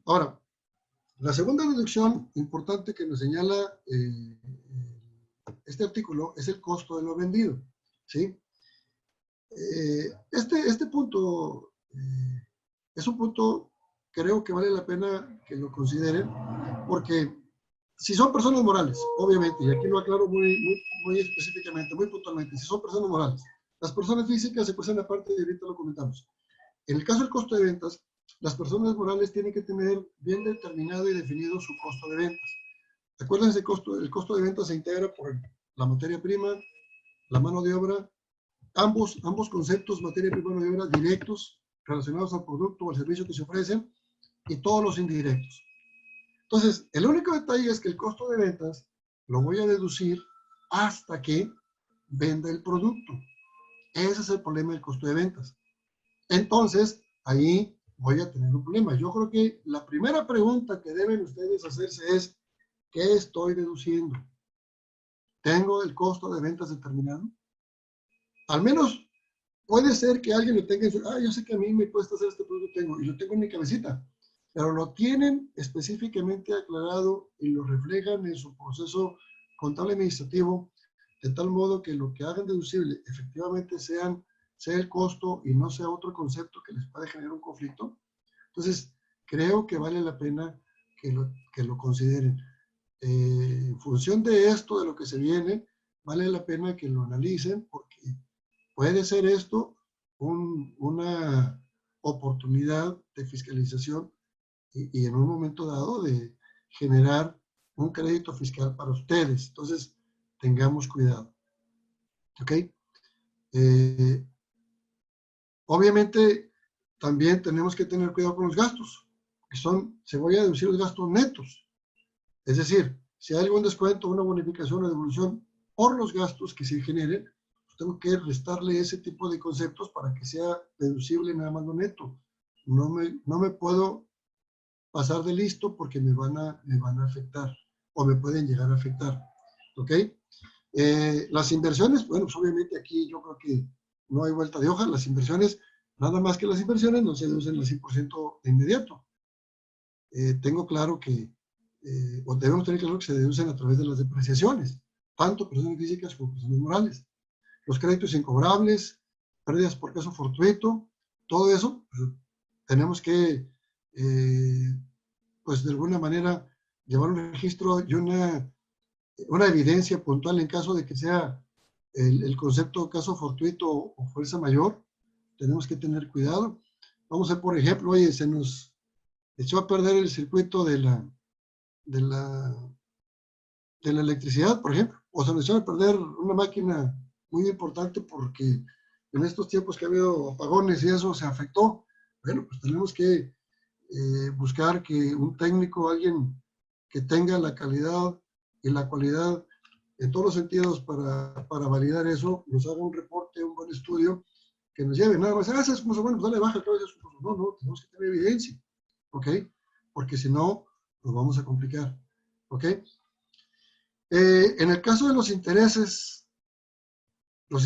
Ahora, La segunda deducción importante que nos señala este artículo es el costo de lo vendido, ¿sí? Este punto es un punto, creo que vale la pena que lo consideren, porque si son personas morales, obviamente, y aquí lo aclaro muy específicamente, muy puntualmente, si son personas morales, las personas físicas se cuestan aparte y ahorita lo comentamos. En el caso del costo de ventas, las personas morales tienen que tener bien determinado y definido su costo de ventas. Acuérdense, el costo de ventas se integra por la materia prima, la mano de obra, ambos conceptos, materia prima y mano de obra, directos, relacionados al producto o al servicio que se ofrecen, y todos los indirectos. Entonces, el único detalle es que el costo de ventas lo voy a deducir hasta que venda el producto. Ese es el problema del costo de ventas. Entonces, ahí voy a tener un problema. Yo creo que la primera pregunta que deben ustedes hacerse es, ¿qué estoy deduciendo? ¿Tengo el costo de ventas determinado? Al menos puede ser que alguien lo tenga en su, yo sé que a mí me cuesta hacer este producto, y lo tengo en mi cabecita, pero lo tienen específicamente aclarado y lo reflejan en su proceso contable administrativo, de tal modo que lo que hagan deducible efectivamente sea el costo y no sea otro concepto que les puede generar un conflicto. Entonces, creo que vale la pena que lo consideren. En función de esto, de lo que se viene, vale la pena que lo analicen, porque puede ser esto una oportunidad de fiscalización y en un momento dado de generar un crédito fiscal para ustedes. Entonces, tengamos cuidado. ¿Ok? Obviamente, también tenemos que tener cuidado con los gastos, que se voy a deducir los gastos netos. Es decir, si hay algún descuento, una bonificación o devolución por los gastos que se generen, pues tengo que restarle ese tipo de conceptos para que sea deducible nada más lo neto. No me puedo pasar de listo porque me van a afectar o me pueden llegar a afectar. ¿Ok? Las inversiones, bueno, pues obviamente aquí yo creo que no hay vuelta de hoja. Las inversiones, nada más que las inversiones, no se deducen al 100% de inmediato. Tengo claro que, o debemos tener claro que se deducen a través de las depreciaciones, tanto personas físicas como personas morales. Los créditos incobrables, pérdidas por caso fortuito, todo eso, pues, tenemos que, pues de alguna manera, llevar un registro y una evidencia puntual en caso de que sea el concepto caso fortuito o fuerza mayor. Tenemos que tener cuidado. Vamos a ver, por ejemplo, oye, se nos echó a perder el circuito de la electricidad, por ejemplo, o se nos echó a perder una máquina muy importante porque en estos tiempos que ha habido apagones y eso se afectó. Bueno, pues tenemos que buscar que un técnico, alguien que tenga la calidad y la cualidad en todos los sentidos para validar eso, nos haga un reporte, un buen estudio, que nos lleve nada más, es como bueno, pues dale baja, no, tenemos que tener evidencia, ¿ok? Porque si no, nos vamos a complicar, ¿ok? En el caso de los intereses nos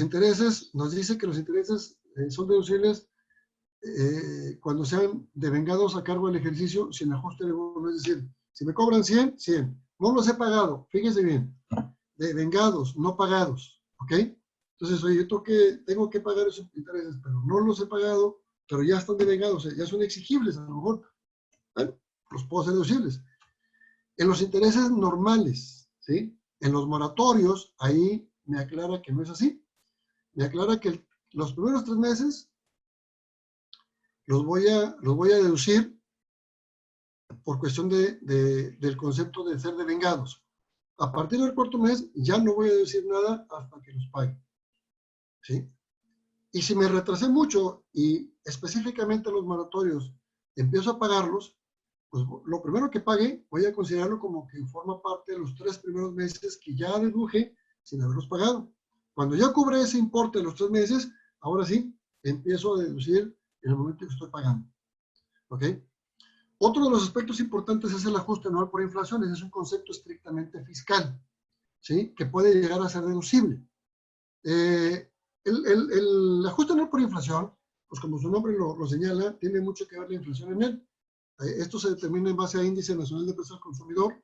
dice que los intereses son deducibles cuando sean devengados a cargo del ejercicio sin ajuste de bono. Es decir, si me cobran 100, 100. No los he pagado, fíjense bien, devengados, no pagados, ¿ok? Entonces, oye, yo tengo que pagar esos intereses, pero no los he pagado, pero ya están devengados, ya son exigibles, a lo mejor, bueno, los puedo hacer deducibles. En los intereses normales, ¿sí? En los moratorios, ahí me aclara que no es así. Me aclara que los primeros 3 meses los voy a deducir por cuestión del concepto de ser devengados. A partir del 4º mes ya no voy a deducir nada hasta que los pague. ¿Sí? Y si me retrasé mucho y específicamente los moratorios empiezo a pagarlos, pues lo primero que pague voy a considerarlo como que forma parte de los 3 primeros meses que ya deduje sin haberlos pagado. Cuando ya cubre ese importe de los 3 meses, ahora sí, empiezo a deducir en el momento que estoy pagando. ¿Ok? Otro de los aspectos importantes es el ajuste anual por inflación. Ese es un concepto estrictamente fiscal, ¿sí? Que puede llegar a ser deducible. El ajuste anual por inflación, pues como su nombre lo señala, tiene mucho que ver la inflación en él. Esto se determina en base a Índice Nacional de Precios al Consumidor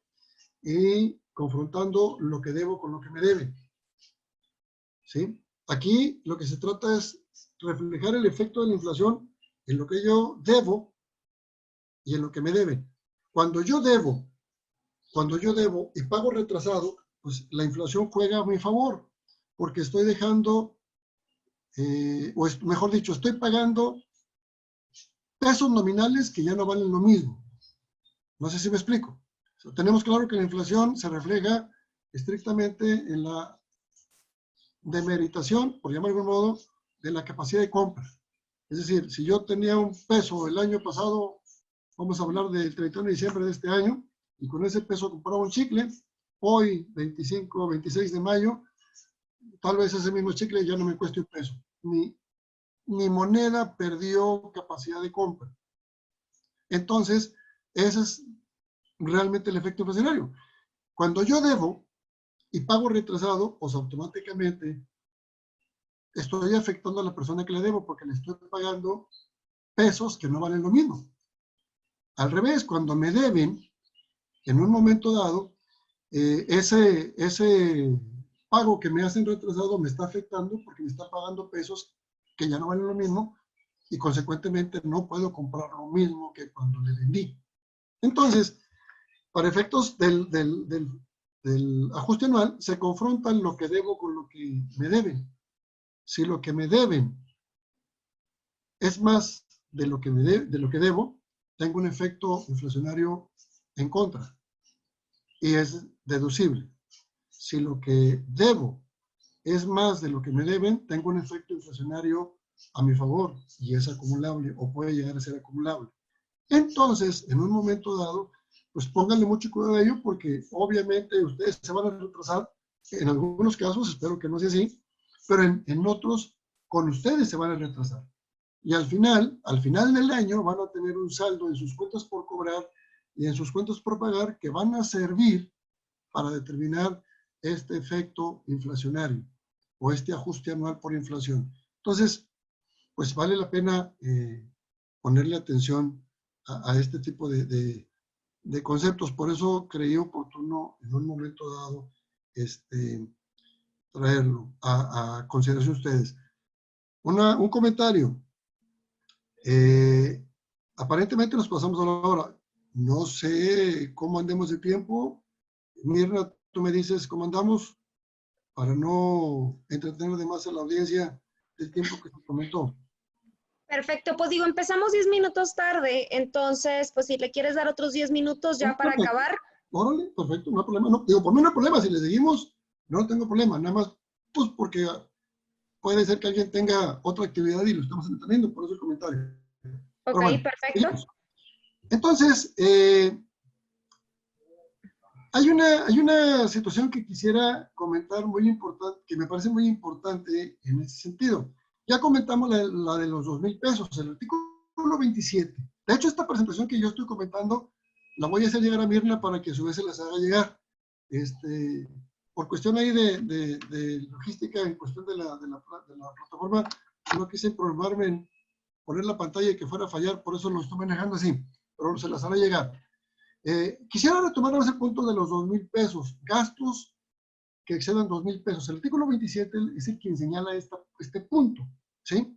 y confrontando lo que debo con lo que me debe. ¿Sí? Aquí lo que se trata es reflejar el efecto de la inflación en lo que yo debo y en lo que me deben. Cuando yo debo y pago retrasado, pues la inflación juega a mi favor, porque estoy dejando, mejor dicho, estoy pagando pesos nominales que ya no valen lo mismo. No sé si me explico. O sea, tenemos claro que la inflación se refleja estrictamente en la demeritación, por llamar de algún modo, de la capacidad de compra. Es decir, si yo tenía un peso el año pasado, vamos a hablar del 31 de diciembre de este año, y con ese peso compraba un chicle, hoy, 25 o 26 de mayo, tal vez ese mismo chicle ya no me cueste un peso. Mi moneda perdió capacidad de compra. Entonces, ese es realmente el efecto inflacionario. Cuando yo debo y pago retrasado, pues automáticamente estoy afectando a la persona que le debo porque le estoy pagando pesos que no valen lo mismo. Al revés, cuando me deben, en un momento dado, ese pago que me hacen retrasado me está afectando porque me está pagando pesos que ya no valen lo mismo y consecuentemente no puedo comprar lo mismo que cuando le vendí. Entonces, para efectos del ajuste anual, se confrontan lo que debo con lo que me deben. Si lo que me deben es más de lo que, de lo que debo, tengo un efecto inflacionario en contra y es deducible. Si lo que debo es más de lo que me deben, tengo un efecto inflacionario a mi favor y es acumulable o puede llegar a ser acumulable. Entonces, en un momento dado, pues pónganle mucho cuidado a ello porque obviamente ustedes se van a retrasar. En algunos casos, espero que no sea así, pero en otros, con ustedes se van a retrasar. Y al final del año van a tener un saldo en sus cuentas por cobrar y en sus cuentas por pagar que van a servir para determinar este efecto inflacionario o este ajuste anual por inflación. Entonces, pues vale la pena ponerle atención a este tipo de conceptos. Por eso creí oportuno en un momento dado traerlo a consideración ustedes. Un comentario. Aparentemente nos pasamos a la hora. No sé cómo andemos de tiempo. Mirna, tú me dices cómo andamos para no entretener de más a la audiencia del tiempo que se comentó. Perfecto, pues digo, empezamos 10 minutos tarde, entonces, pues si le quieres dar otros 10 minutos ya para acabar. Órale, perfecto, no hay problema. No, digo, por mí no hay problema, si le seguimos, no tengo problema, nada más, pues porque puede ser que alguien tenga otra actividad y lo estamos entreteniendo, por eso el comentario. Ok, bueno, perfecto. seguimos. Entonces, hay una situación que quisiera comentar muy importante, que me parece muy importante en ese sentido. Ya comentamos la de los 2,000 pesos, el artículo 27. De hecho, esta presentación que yo estoy comentando, la voy a hacer llegar a Mirna para que a su vez se las haga llegar. Por cuestión ahí de logística, en cuestión de la plataforma, no quise programarme en poner la pantalla y que fuera a fallar, por eso lo estoy manejando así, pero se las hará llegar. Quisiera retomar ese punto de los 2,000 pesos, gastos que excedan 2,000 pesos. El artículo 27 es el que señala este punto, ¿sí?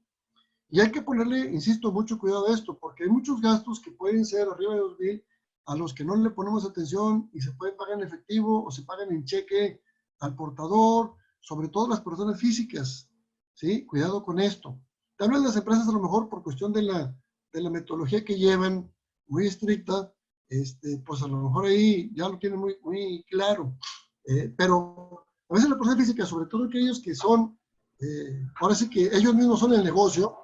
Y hay que ponerle, insisto, mucho cuidado a esto, porque hay muchos gastos que pueden ser arriba de 2,000, a los que no le ponemos atención y se pueden pagar en efectivo o se pagan en cheque al portador, sobre todo las personas físicas, ¿sí? Cuidado con esto. También las empresas a lo mejor por cuestión de la metodología que llevan, muy estricta, pues a lo mejor ahí ya lo tienen muy, muy claro. Pero a veces la persona física, sobre todo aquellos que son, ahora sí que ellos mismos son el negocio,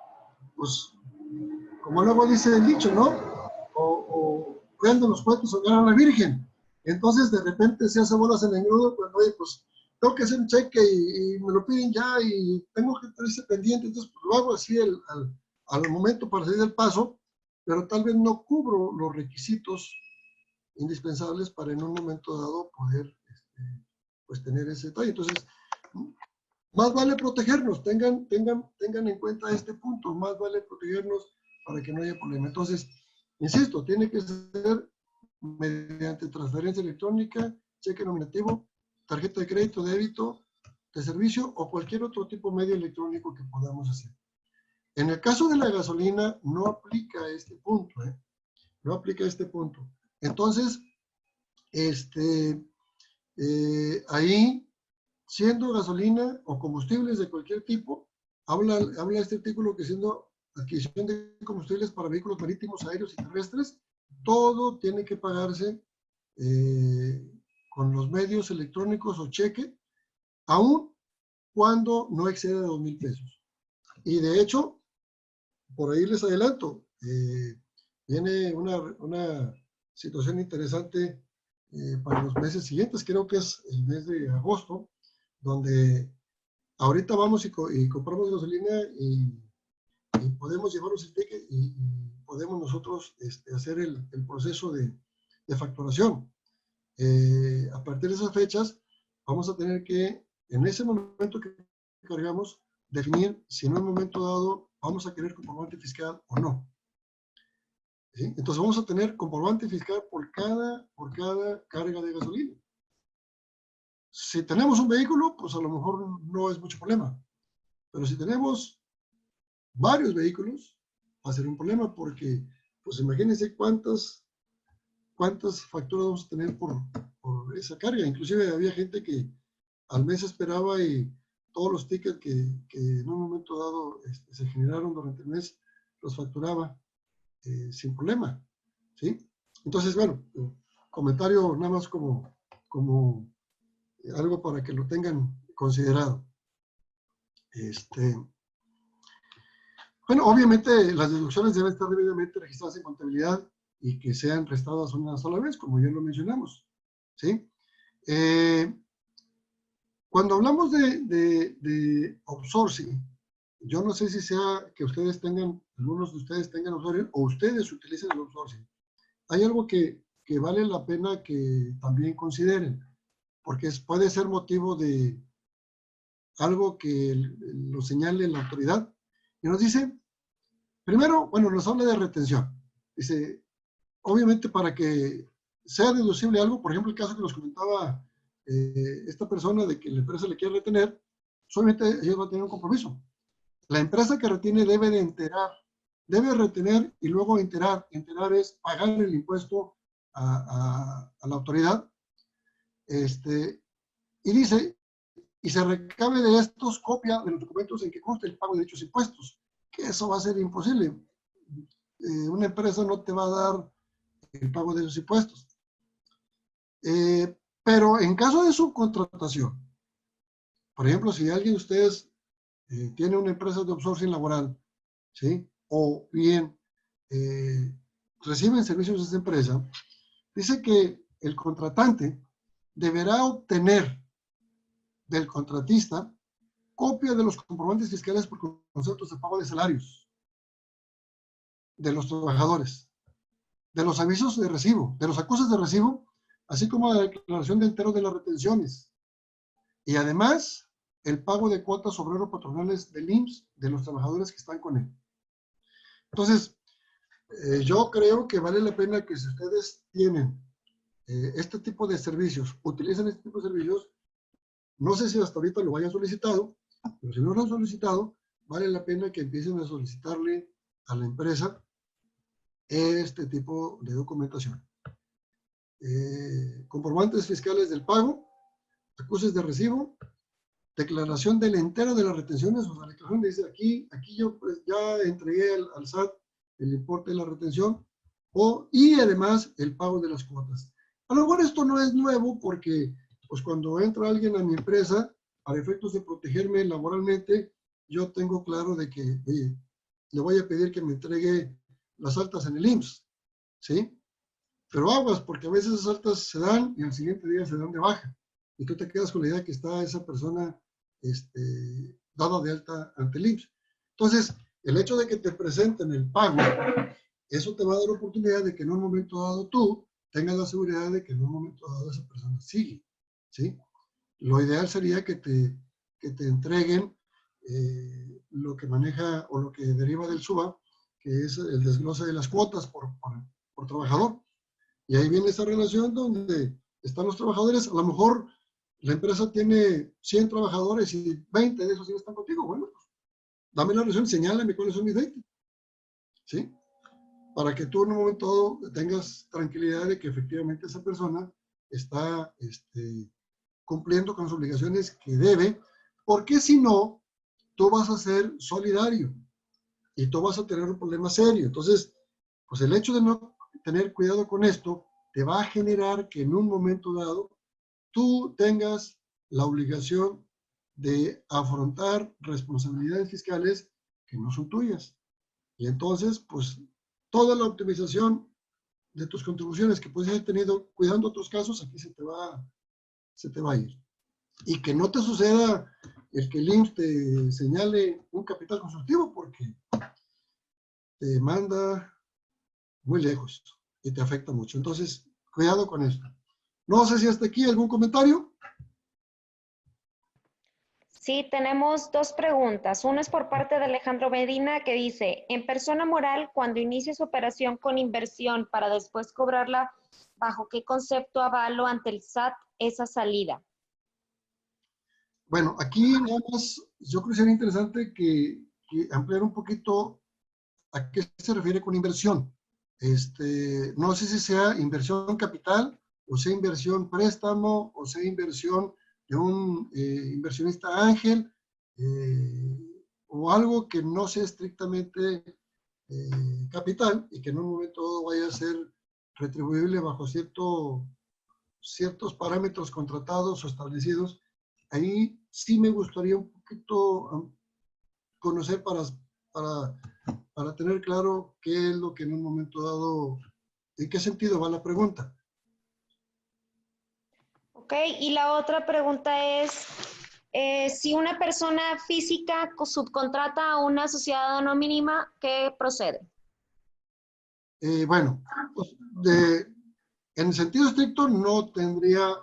pues como luego dice el dicho, ¿no? O cuelgan los cuentos o ganan a la virgen. Entonces de repente se hace bolas en el nudo cuando, oye, pues tengo que hacer un cheque y me lo piden ya y tengo que tener ese pendiente, entonces pues, lo hago así al momento para salir del paso, pero tal vez no cubro los requisitos indispensables para en un momento dado poder pues tener ese detalle. Entonces, más vale protegernos, tengan en cuenta este punto, más vale protegernos para que no haya problema. Entonces, Insisto, tiene que ser mediante transferencia electrónica, cheque nominativo, tarjeta de crédito, débito, de servicio o cualquier otro tipo de medio electrónico que podamos hacer. En el caso de la gasolina no aplica este punto, ¿eh? No aplica este punto. Entonces, ahí, siendo gasolina o combustibles de cualquier tipo, habla este artículo que siendo adquisición de combustibles para vehículos marítimos, aéreos y terrestres, todo tiene que pagarse con los medios electrónicos o cheque, aun cuando no exceda de 2,000 pesos. Y de hecho, por ahí les adelanto, viene una situación interesante para los meses siguientes, creo que es el mes de agosto, donde ahorita vamos y compramos gasolina y podemos llevarnos el ticket y podemos nosotros hacer el proceso de facturación. A partir de esas fechas, vamos a tener que, en ese momento que cargamos, definir si en un momento dado vamos a querer comprobante fiscal o no. ¿Sí? Entonces vamos a tener comprobante fiscal por cada carga de gasolina. Si tenemos un vehículo, pues a lo mejor no es mucho problema. Pero si tenemos varios vehículos, va a ser un problema porque, pues imagínense cuántas facturas vamos a tener por esa carga. Inclusive había gente que al mes esperaba y todos los tickets que en un momento dado se generaron durante el mes, los facturaba sin problema, ¿sí? Entonces, bueno, comentario nada más como algo para que lo tengan considerado. Bueno, obviamente las deducciones deben estar debidamente registradas en contabilidad y que sean restadas una sola vez, como ya lo mencionamos, ¿sí? Cuando hablamos de outsourcing, yo no sé si sea que ustedes tengan, algunos de ustedes tengan outsourcing o ustedes utilicen el outsourcing. Hay algo que vale la pena que también consideren, porque puede ser motivo de algo que lo señale la autoridad. Y nos dice, primero, bueno, nos habla de retención. Dice, obviamente para que sea deducible algo, por ejemplo, el caso que nos comentaba esta persona de que la empresa le quiere retener, solamente ellos van a tener un compromiso. La empresa que retiene debe de enterar, debe retener y luego enterar. Enterar es pagar el impuesto a la autoridad. Y dice, y se recabe de estos copia de los documentos en que consta el pago de dichos impuestos, que eso va a ser imposible. Una empresa no te va a dar el pago de esos impuestos. Pero en caso de subcontratación, por ejemplo, si alguien de ustedes tiene una empresa de outsourcing laboral, ¿sí? O bien reciben servicios de esa empresa, dice que el contratante deberá obtener del contratista copia de los comprobantes fiscales por conceptos de pago de salarios de los trabajadores, de los avisos de recibo, de los acusos de recibo, así como la declaración de entero de las retenciones. Y además, el pago de cuotas obrero-patronales del IMSS de los trabajadores que están con él. Entonces, yo creo que vale la pena que si ustedes tienen este tipo de servicios, utilizan este tipo de servicios, no sé si hasta ahorita lo hayan solicitado, pero si no lo han solicitado, vale la pena que empiecen a solicitarle a la empresa este tipo de documentación. Comprobantes fiscales del pago, acuses de recibo, declaración del entero de las retenciones, o sea, la declaración dice aquí yo pues, ya entregué al SAT el importe de la retención, y además el pago de las cuotas. A lo mejor esto no es nuevo porque pues cuando entra alguien a mi empresa, para efectos de protegerme laboralmente, yo tengo claro de que le voy a pedir que me entregue las altas en el IMSS, ¿sí? Pero aguas, porque a veces esas altas se dan y al siguiente día se dan de baja. Y tú te quedas con la idea que está esa persona dada de alta ante el IMSS. Entonces, el hecho de que te presenten el pago, eso te va a dar oportunidad de que en un momento dado tú tengas la seguridad de que en un momento dado esa persona sigue, ¿sí? Lo ideal sería que te entreguen lo que maneja o lo que deriva del SUA, que es el desglose de las cuotas por trabajador. Y ahí viene esa relación donde están los trabajadores. A lo mejor la empresa tiene 100 trabajadores y 20 de esos sí están contigo. Bueno, pues, dame la razón, señálame cuáles son mis 20. ¿Sí? Para que tú en un momento dado tengas tranquilidad de que efectivamente esa persona está cumpliendo con las obligaciones que debe, porque si no, tú vas a ser solidario y tú vas a tener un problema serio. Entonces, pues el hecho de no tener cuidado con esto te va a generar que en un momento dado tú tengas la obligación de afrontar responsabilidades fiscales que no son tuyas. Y entonces, pues, toda la optimización de tus contribuciones que puedes haber tenido cuidando otros casos, aquí se te va a ir. Y que no te suceda el que el IMSS te señale un capital constructivo, porque te manda muy lejos y te afecta mucho. Entonces, cuidado con esto. No sé si hasta aquí algún comentario. Sí, tenemos dos preguntas. Una es por parte de Alejandro Medina que dice, en persona moral, cuando inicie su operación con inversión para después cobrarla, ¿bajo qué concepto avalo ante el SAT esa salida? Bueno, aquí nada más, yo creo que sería interesante que ampliar un poquito a qué se refiere con inversión. No sé si sea inversión capital, o sea inversión préstamo, o sea inversión de un inversionista ángel, o algo que no sea estrictamente capital y que en un momento dado vaya a ser retribuible bajo ciertos parámetros contratados o establecidos. Ahí sí me gustaría un poquito conocer para tener claro qué es lo que en un momento dado, en qué sentido va la pregunta. Ok, y la otra pregunta es, si una persona física subcontrata a una sociedad anónima, ¿qué procede? Bueno, pues en el sentido estricto no tendría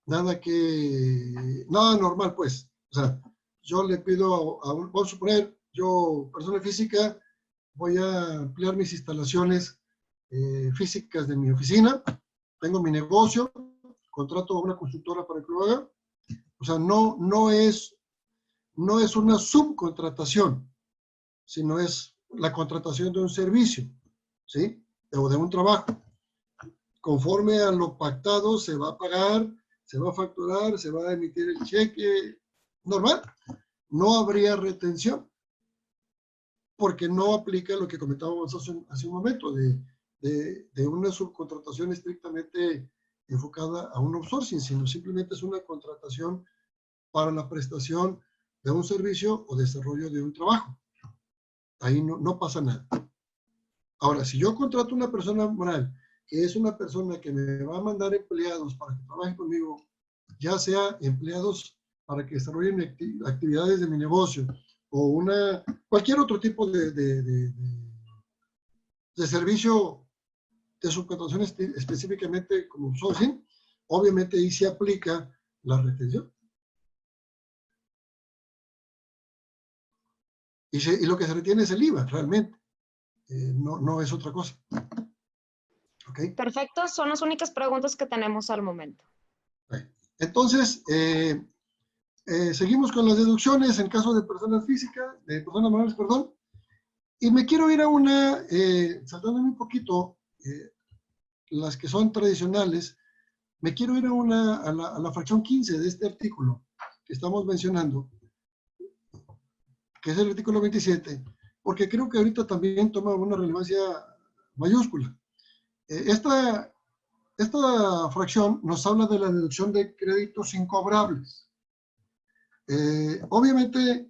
nada normal, pues. O sea, yo le pido vamos a suponer, yo, persona física, voy a ampliar mis instalaciones físicas de mi oficina, tengo mi negocio, contrato a una constructora para que lo haga. O sea, no es una subcontratación, sino es la contratación de un servicio, ¿sí? O de un trabajo. Conforme a lo pactado, se va a pagar, se va a facturar, se va a emitir el cheque, normal. No habría retención, porque no aplica lo que comentábamos hace un momento, de una subcontratación estrictamente enfocada a un outsourcing, sino simplemente es una contratación para la prestación de un servicio o desarrollo de un trabajo. Ahí no pasa nada. Ahora, si yo contrato una persona moral, que es una persona que me va a mandar empleados para que trabajen conmigo, ya sea empleados para que desarrollen actividades de mi negocio o cualquier otro tipo de servicio de subcontratación específicamente como sourcing, obviamente ahí se aplica la retención. Y lo que se retiene es el IVA, realmente. No es otra cosa. ¿Okay? Perfecto, son las únicas preguntas que tenemos al momento. Entonces, seguimos con las deducciones en caso de personas físicas, de personas morales, perdón. Y me quiero ir a saltándome un poquito, las que son tradicionales, me quiero ir a la fracción 15 de este artículo que estamos mencionando, que es el artículo 27, porque creo que ahorita también toma una relevancia mayúscula. Esta fracción nos habla de la deducción de créditos incobrables. Obviamente,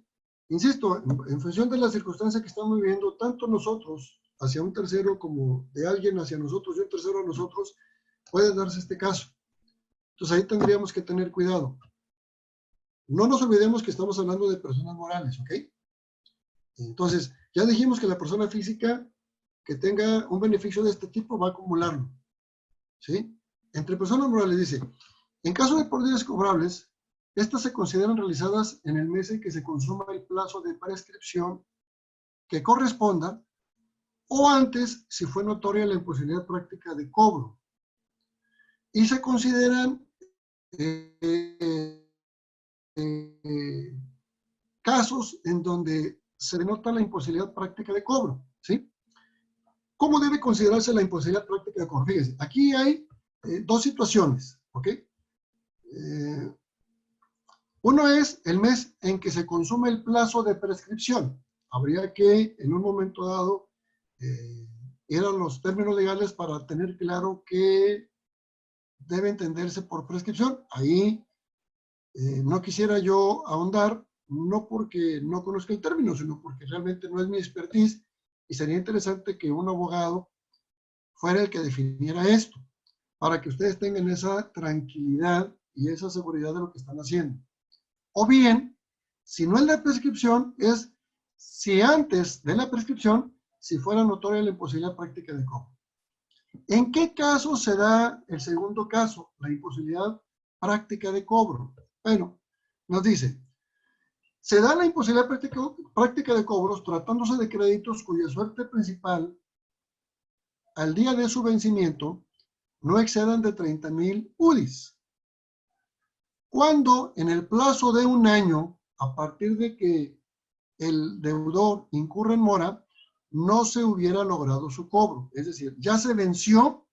insisto, en función de la circunstancia que estamos viviendo, tanto nosotros hacia un tercero como de alguien hacia nosotros y un tercero a nosotros, puede darse este caso. Entonces ahí tendríamos que tener cuidado. No nos olvidemos que estamos hablando de personas morales, ¿ok? Entonces, ya dijimos que la persona física que tenga un beneficio de este tipo va a acumularlo, ¿sí? Entre personas morales dice, en caso de pérdidas cobrables, estas se consideran realizadas en el mes en que se consuma el plazo de prescripción que corresponda o antes si fue notoria la imposibilidad práctica de cobro. Y se consideran casos en donde se denota la imposibilidad práctica de cobro, ¿sí? ¿Cómo debe considerarse la imposibilidad práctica de cobro? Fíjense, aquí hay dos situaciones, ¿ok? Uno es el mes en que se consume el plazo de prescripción. Habría que, en un momento dado, eran los términos legales para tener claro que debe entenderse por prescripción. Ahí no quisiera yo ahondar, no porque no conozca el término, sino porque realmente no es mi expertise y sería interesante que un abogado fuera el que definiera esto, para que ustedes tengan esa tranquilidad y esa seguridad de lo que están haciendo. O bien, si no es la prescripción, es si antes de la prescripción, si fuera notoria la imposibilidad práctica de cobro. ¿En qué caso se da el segundo caso, la imposibilidad práctica de cobro? Bueno, nos dice, se da la imposibilidad práctica de cobros tratándose de créditos cuya suerte principal al día de su vencimiento no excedan de 30,000 UDIs. Cuando en el plazo de un año, a partir de que el deudor incurre en mora, no se hubiera logrado su cobro. Es decir, ya se venció,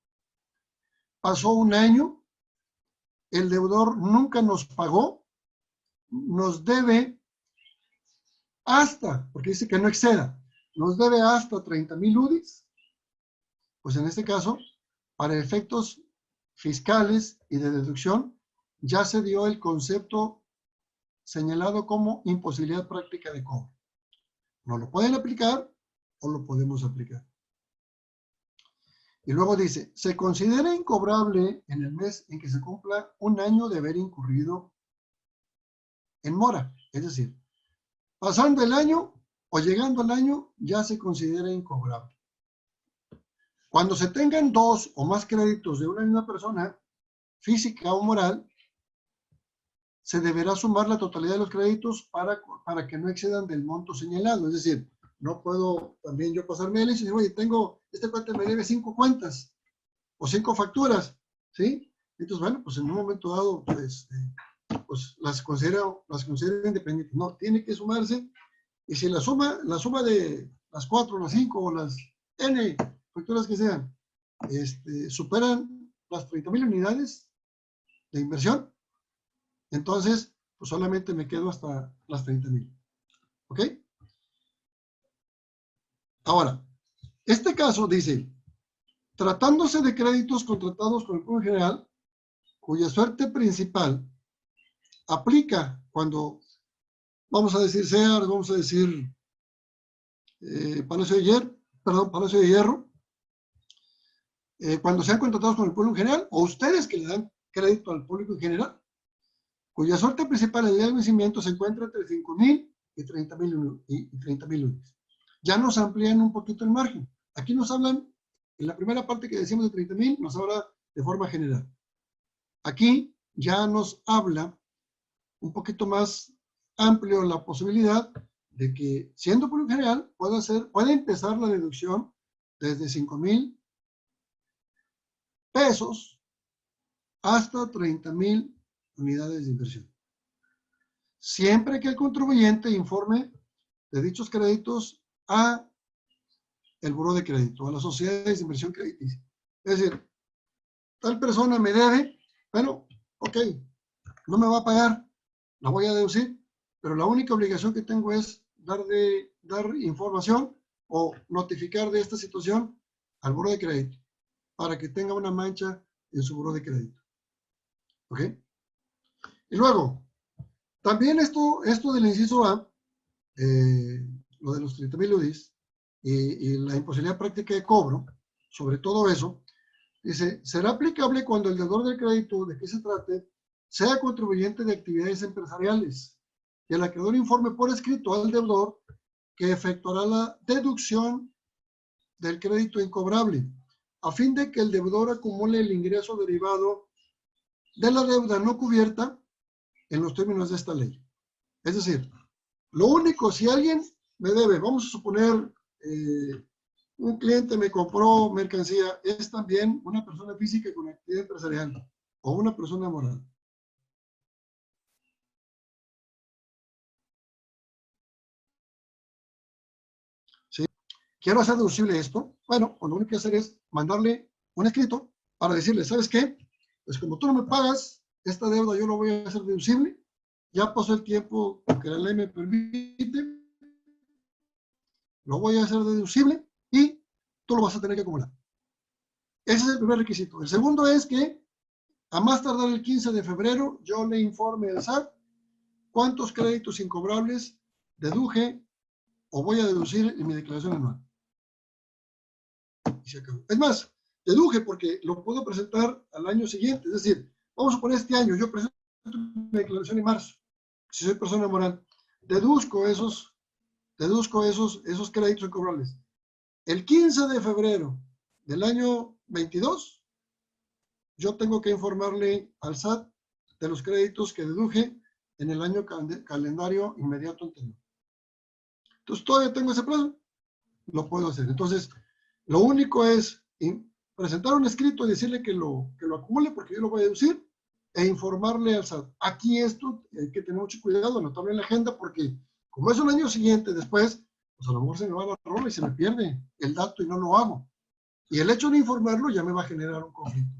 pasó un año, el deudor nunca nos pagó, nos debe hasta, porque dice que no exceda, nos debe hasta 30,000 UDIs, pues en este caso, para efectos fiscales y de deducción, ya se dio el concepto señalado como imposibilidad práctica de cobro. No lo pueden aplicar o lo podemos aplicar. Y luego dice, se considera incobrable en el mes en que se cumpla un año de haber incurrido en mora. Es decir, pasando el año o llegando al año, ya se considera incobrable. Cuando se tengan dos o más créditos de una misma persona, física o moral, se deberá sumar la totalidad de los créditos para que no excedan del monto señalado. Es decir, no puedo también yo pasarme el y decir, oye, este cuate me debe 5 cuentas o 5 facturas, ¿sí? Entonces, bueno, pues en un momento dado, pues las considero independientes. No, tiene que sumarse, y si la suma de las 4, las 5 o las N facturas que sean, superan las 30,000 unidades de inversión, entonces, pues solamente me quedo hasta las 30,000. ¿Ok? Ahora, este caso dice, tratándose de créditos contratados con el público general, cuya suerte principal aplica cuando, vamos a decir SEAR, vamos a decir Palacio de Hierro, cuando sean contratados con el público en general, o ustedes que le dan crédito al público en general, cuya suerte principal en el día del vencimiento se encuentra entre 5,000 y 30,000 unidades. Ya nos amplían un poquito el margen. Aquí nos hablan, en la primera parte que decimos de 30,000, nos habla de forma general. Aquí ya nos habla un poquito más amplio la posibilidad de que, siendo público general, puede empezar la deducción desde 5,000 pesos hasta 30,000 unidades de inversión. Siempre que el contribuyente informe de dichos créditos a el buró de crédito, a las sociedades de inversión crediticia. Es decir, tal persona me debe, bueno, ok, no me va a pagar, la voy a deducir, pero la única obligación que tengo es dar información o notificar de esta situación al buró de crédito para que tenga una mancha en su buró de crédito. ¿Ok? Y luego, también esto del inciso A, lo de los 30,000 UDIs y la imposibilidad práctica de cobro, sobre todo eso, dice, será aplicable cuando el deudor del crédito de que se trate sea contribuyente de actividades empresariales y el acreedor informe por escrito al deudor que efectuará la deducción del crédito incobrable a fin de que el deudor acumule el ingreso derivado de la deuda no cubierta en los términos de esta ley. Es decir, lo único, si alguien me debe, vamos a suponer un cliente me compró mercancía, es también una persona física con actividad empresarial o una persona moral. ¿Sí? ¿Quiero hacer deducible esto? Bueno, pues lo único que hacer es mandarle un escrito para decirle, ¿sabes qué? Pues como tú no me pagas esta deuda, yo lo voy a hacer deducible. Ya pasó el tiempo que la ley me permite, lo voy a hacer deducible y tú lo vas a tener que acumular. Ese es el primer requisito. El segundo es que a más tardar el 15 de febrero yo le informe al SAT cuántos créditos incobrables deduje o voy a deducir en mi declaración anual. Y se acabó. Es más, deduje porque lo puedo presentar al año siguiente. Es decir, vamos a poner este año, yo presento mi declaración en marzo, si soy persona moral. Deduzco esos créditos incobrables. El 15 de febrero del año 22, yo tengo que informarle al SAT de los créditos que deduje en el año calendario inmediato anterior. Entonces, todavía tengo ese plazo, lo puedo hacer. Entonces, lo único es presentar un escrito y decirle que lo acumule porque yo lo voy a deducir e informarle al SAT. Aquí esto hay que tener mucho cuidado, anotarlo en la agenda porque como es un año siguiente después, pues a lo mejor se me va la rola y se me pierde el dato y no lo hago. Y el hecho de informarlo ya me va a generar un conflicto.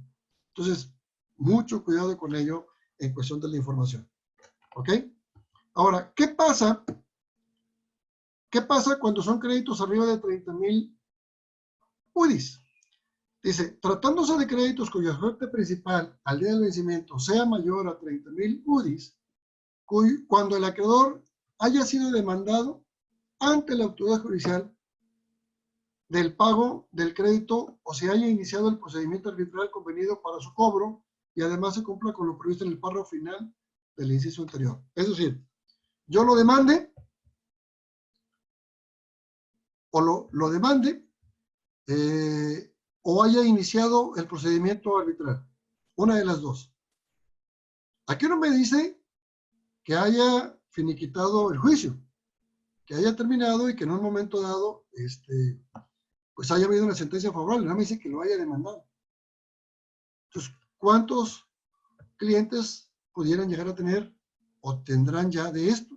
Entonces, mucho cuidado con ello en cuestión de la información. ¿Ok? Ahora, ¿qué pasa? ¿Qué pasa cuando son créditos arriba de 30,000 UDIs? Dice, tratándose de créditos cuya suerte principal al día del vencimiento sea mayor a 30,000 UDIs, cuando el acreedor haya sido demandado ante la autoridad judicial del pago del crédito o se haya iniciado el procedimiento arbitral convenido para su cobro y además se cumpla con lo previsto en el párrafo final del inciso anterior. Es decir, yo lo demande o lo demande o haya iniciado el procedimiento arbitral. Una de las dos. Aquí no me dice que haya finiquitado el juicio, que haya terminado y que en un momento dado pues haya habido una sentencia favorable. No me dice que lo haya demandado. Entonces, ¿cuántos clientes pudieran llegar a tener o tendrán ya de esto?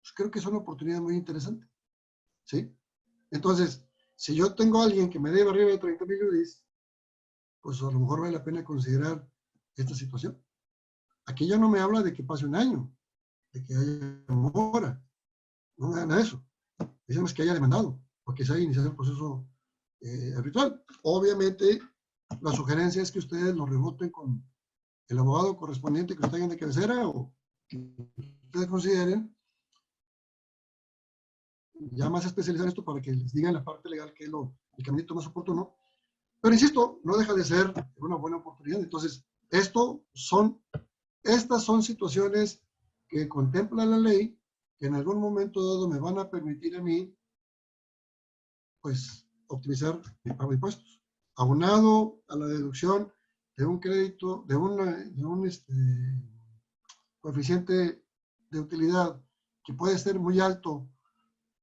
Pues creo que es una oportunidad muy interesante. ¿Sí? Entonces, si yo tengo a alguien que me debe arriba de 30,000 UDIs, pues a lo mejor vale la pena considerar esta situación. Aquí ya no me habla de que pase un año, de que haya mora, no me dan eso. Decimos que haya demandado, porque se haya iniciado el proceso arbitral. Obviamente, la sugerencia es que ustedes lo reboten con el abogado correspondiente que tengan de cabecera o que ustedes consideren ya más especializar esto para que les digan la parte legal que es el caminito más oportuno. Pero insisto, no deja de ser una buena oportunidad. Entonces, estas son situaciones que contempla la ley que en algún momento dado me van a permitir a mí, pues, optimizar mi pago de impuestos. Aunado a la deducción de un crédito, de un coeficiente de utilidad que puede ser muy alto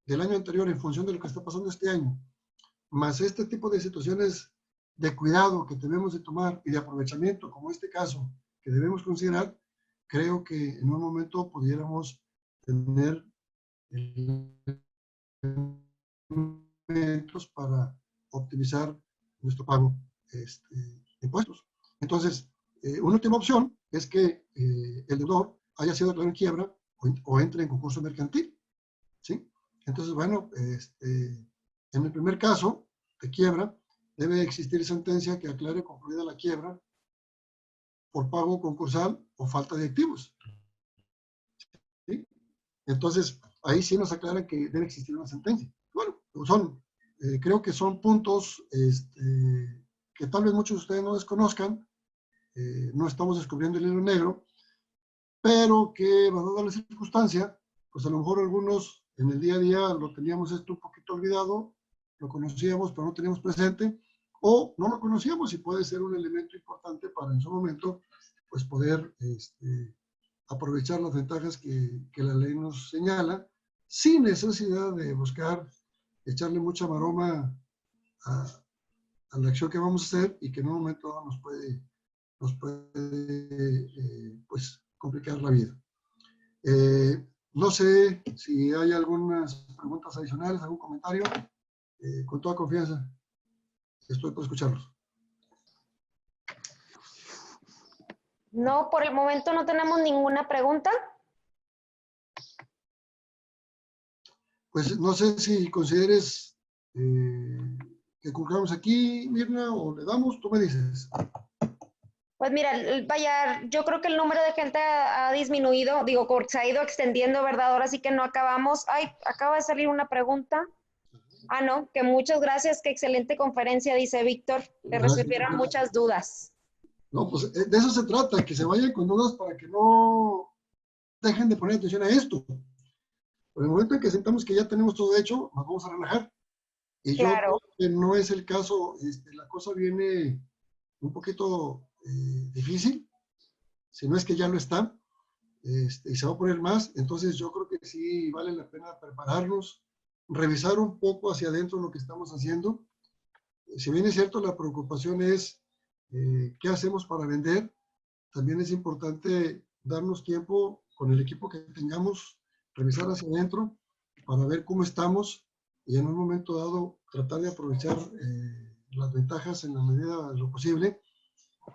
del año anterior en función de lo que está pasando este año, más este tipo de situaciones de cuidado que debemos de tomar y de aprovechamiento, como este caso, que debemos considerar, creo que en un momento pudiéramos tener elementos para optimizar nuestro pago de impuestos. Entonces, una última opción es que el deudor haya sido declarado en quiebra o entre en concurso mercantil, ¿sí? Entonces, bueno, en el primer caso de quiebra, debe existir sentencia que aclare concluida la quiebra por pago concursal o falta de activos, ¿sí? Entonces, ahí sí nos aclaran que debe existir una sentencia. Bueno, creo que son puntos que tal vez muchos de ustedes no desconozcan, no estamos descubriendo el hilo negro, pero que, dada la circunstancia, pues a lo mejor algunos en el día a día lo teníamos esto un poquito olvidado, lo conocíamos pero no teníamos presente, o no lo conocíamos y puede ser un elemento importante para en su momento, pues poder aprovechar las ventajas que la ley nos señala, sin necesidad de buscar echarle mucha maroma a la acción que vamos a hacer y que en un momento dado nos puede pues, complicar la vida. No sé si hay algunas preguntas adicionales, algún comentario. Con toda confianza, estoy por escucharlos. No, por el momento no tenemos ninguna pregunta. Pues no sé si consideres que concluyamos aquí, Mirna, o le damos, tú me dices. Pues mira, vaya, yo creo que el número de gente ha disminuido, digo, se ha ido extendiendo, ¿verdad? Ahora sí que no acabamos. Ay, acaba de salir una pregunta. Ah, no, que muchas gracias, qué excelente conferencia, dice Víctor. Le resolvieron muchas dudas. No, pues de eso se trata, que se vayan con dudas para que no dejen de poner atención a esto. Por el momento en que sentamos que ya tenemos todo hecho, nos vamos a relajar. Y yo Claro. creo que no es el caso, la cosa viene un poquito difícil, si no es que ya lo está, y se va a poner más. Entonces yo creo que sí vale la pena prepararnos, revisar un poco hacia adentro lo que estamos haciendo. Si bien es cierto, la preocupación es qué hacemos para vender, también es importante darnos tiempo con el equipo que tengamos, revisar hacia adentro para ver cómo estamos y en un momento dado tratar de aprovechar las ventajas en la medida de lo posible.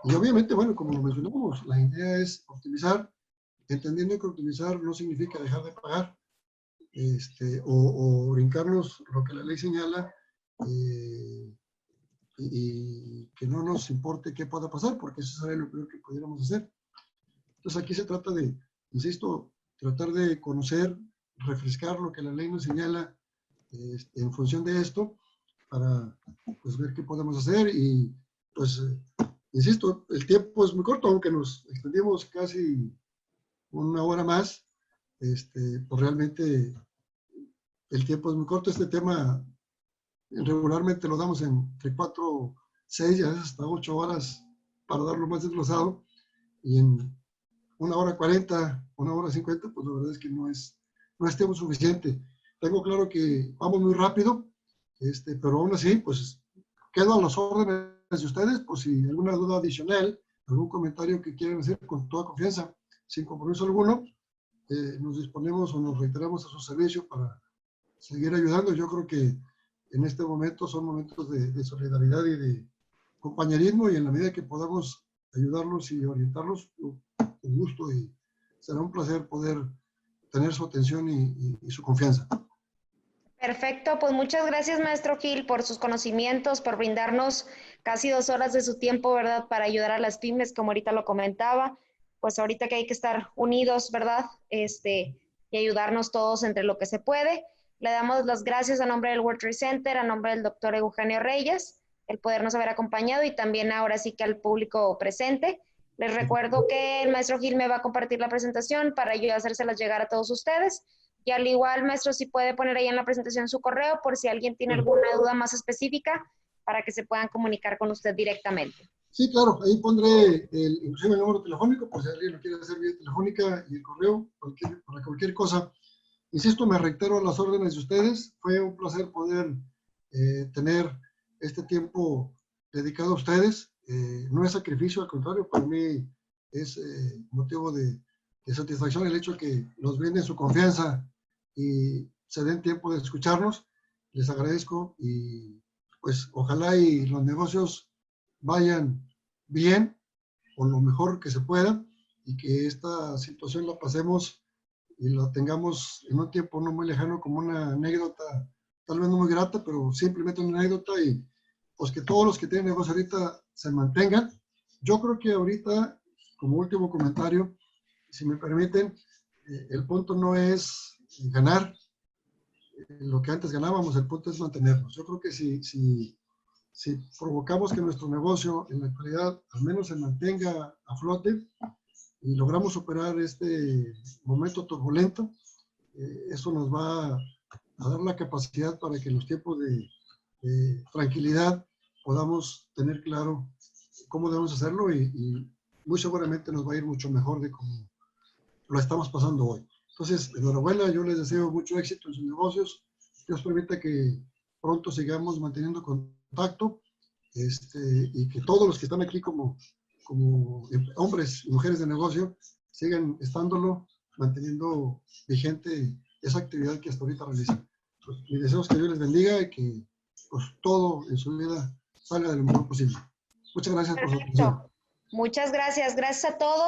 Y obviamente, bueno, como lo mencionamos, la idea es optimizar, entendiendo que optimizar no significa dejar de pagar o brincarnos lo que la ley señala y que no nos importe qué pueda pasar, porque eso sería lo peor que pudiéramos hacer. Entonces aquí se trata de, insisto, tratar de conocer, refrescar lo que la ley nos señala en función de esto, para pues, ver qué podemos hacer y pues, insisto, el tiempo es muy corto, aunque nos extendimos casi una hora más, pues realmente el tiempo es muy corto. Este tema regularmente lo damos entre 4, 6 y a veces hasta 8 horas para darlo más desglosado, y en 1 hora 40, 1 hora 50, pues la verdad es que no es tiempo suficiente. Tengo claro que vamos muy rápido, pero aún así, pues quedo a las órdenes de ustedes, por si hay alguna duda adicional, algún comentario que quieran hacer, con toda confianza, sin compromiso alguno, nos disponemos o nos reiteramos a su servicio para seguir ayudando. Yo creo que en este momento son momentos de solidaridad y de compañerismo, y en la medida que podamos ayudarlos y orientarlos, con gusto, y será un placer poder tener su atención y su confianza. Perfecto, pues muchas gracias, maestro Gil, por sus conocimientos, por brindarnos casi 2 horas de su tiempo, ¿verdad?, para ayudar a las pymes, como ahorita lo comentaba. Pues ahorita que hay que estar unidos, ¿verdad?, y ayudarnos todos entre lo que se puede. Le damos las gracias a nombre del World Trade Center, a nombre del doctor Eugenio Reyes, el podernos haber acompañado, y también ahora sí que al público presente. Les recuerdo que el maestro Gil me va a compartir la presentación para yo hacérselas llegar a todos ustedes. Y al igual, maestro, si puede poner ahí en la presentación su correo por si alguien tiene alguna duda más específica para que se puedan comunicar con usted directamente. Sí, claro, ahí pondré inclusive el número telefónico por si alguien lo quiere hacer vía telefónica, y el correo para cualquier cosa. Insisto, me reitero a las órdenes de ustedes. Fue un placer poder tener este tiempo dedicado a ustedes. No es sacrificio, al contrario, para mí es motivo de satisfacción el hecho de que nos brinden su confianza y se den tiempo de escucharnos. Les agradezco, y pues ojalá y los negocios vayan bien o lo mejor que se pueda, y que esta situación la pasemos y la tengamos en un tiempo no muy lejano como una anécdota, tal vez no muy grata, pero simplemente una anécdota, y pues que todos los que tienen negocio ahorita se mantengan. Yo creo que ahorita, como último comentario, si me permiten, el punto no es ganar lo que antes ganábamos, el punto es mantenernos. Yo creo que si provocamos que nuestro negocio en la actualidad al menos se mantenga a flote y logramos superar este momento turbulento, eso nos va a dar la capacidad para que en los tiempos de tranquilidad podamos tener claro cómo debemos hacerlo, y muy seguramente nos va a ir mucho mejor de cómo lo estamos pasando hoy. Entonces, enhorabuena, yo les deseo mucho éxito en sus negocios. Dios permita que pronto sigamos manteniendo contacto, y que todos los que están aquí como hombres y mujeres de negocio sigan estándolo, manteniendo vigente esa actividad que hasta ahorita realizan. Pues, y deseamos que Dios les bendiga y que pues, todo en su vida salga de lo mejor posible. Muchas gracias por su atención. Perfecto. Muchas gracias. Gracias a todos.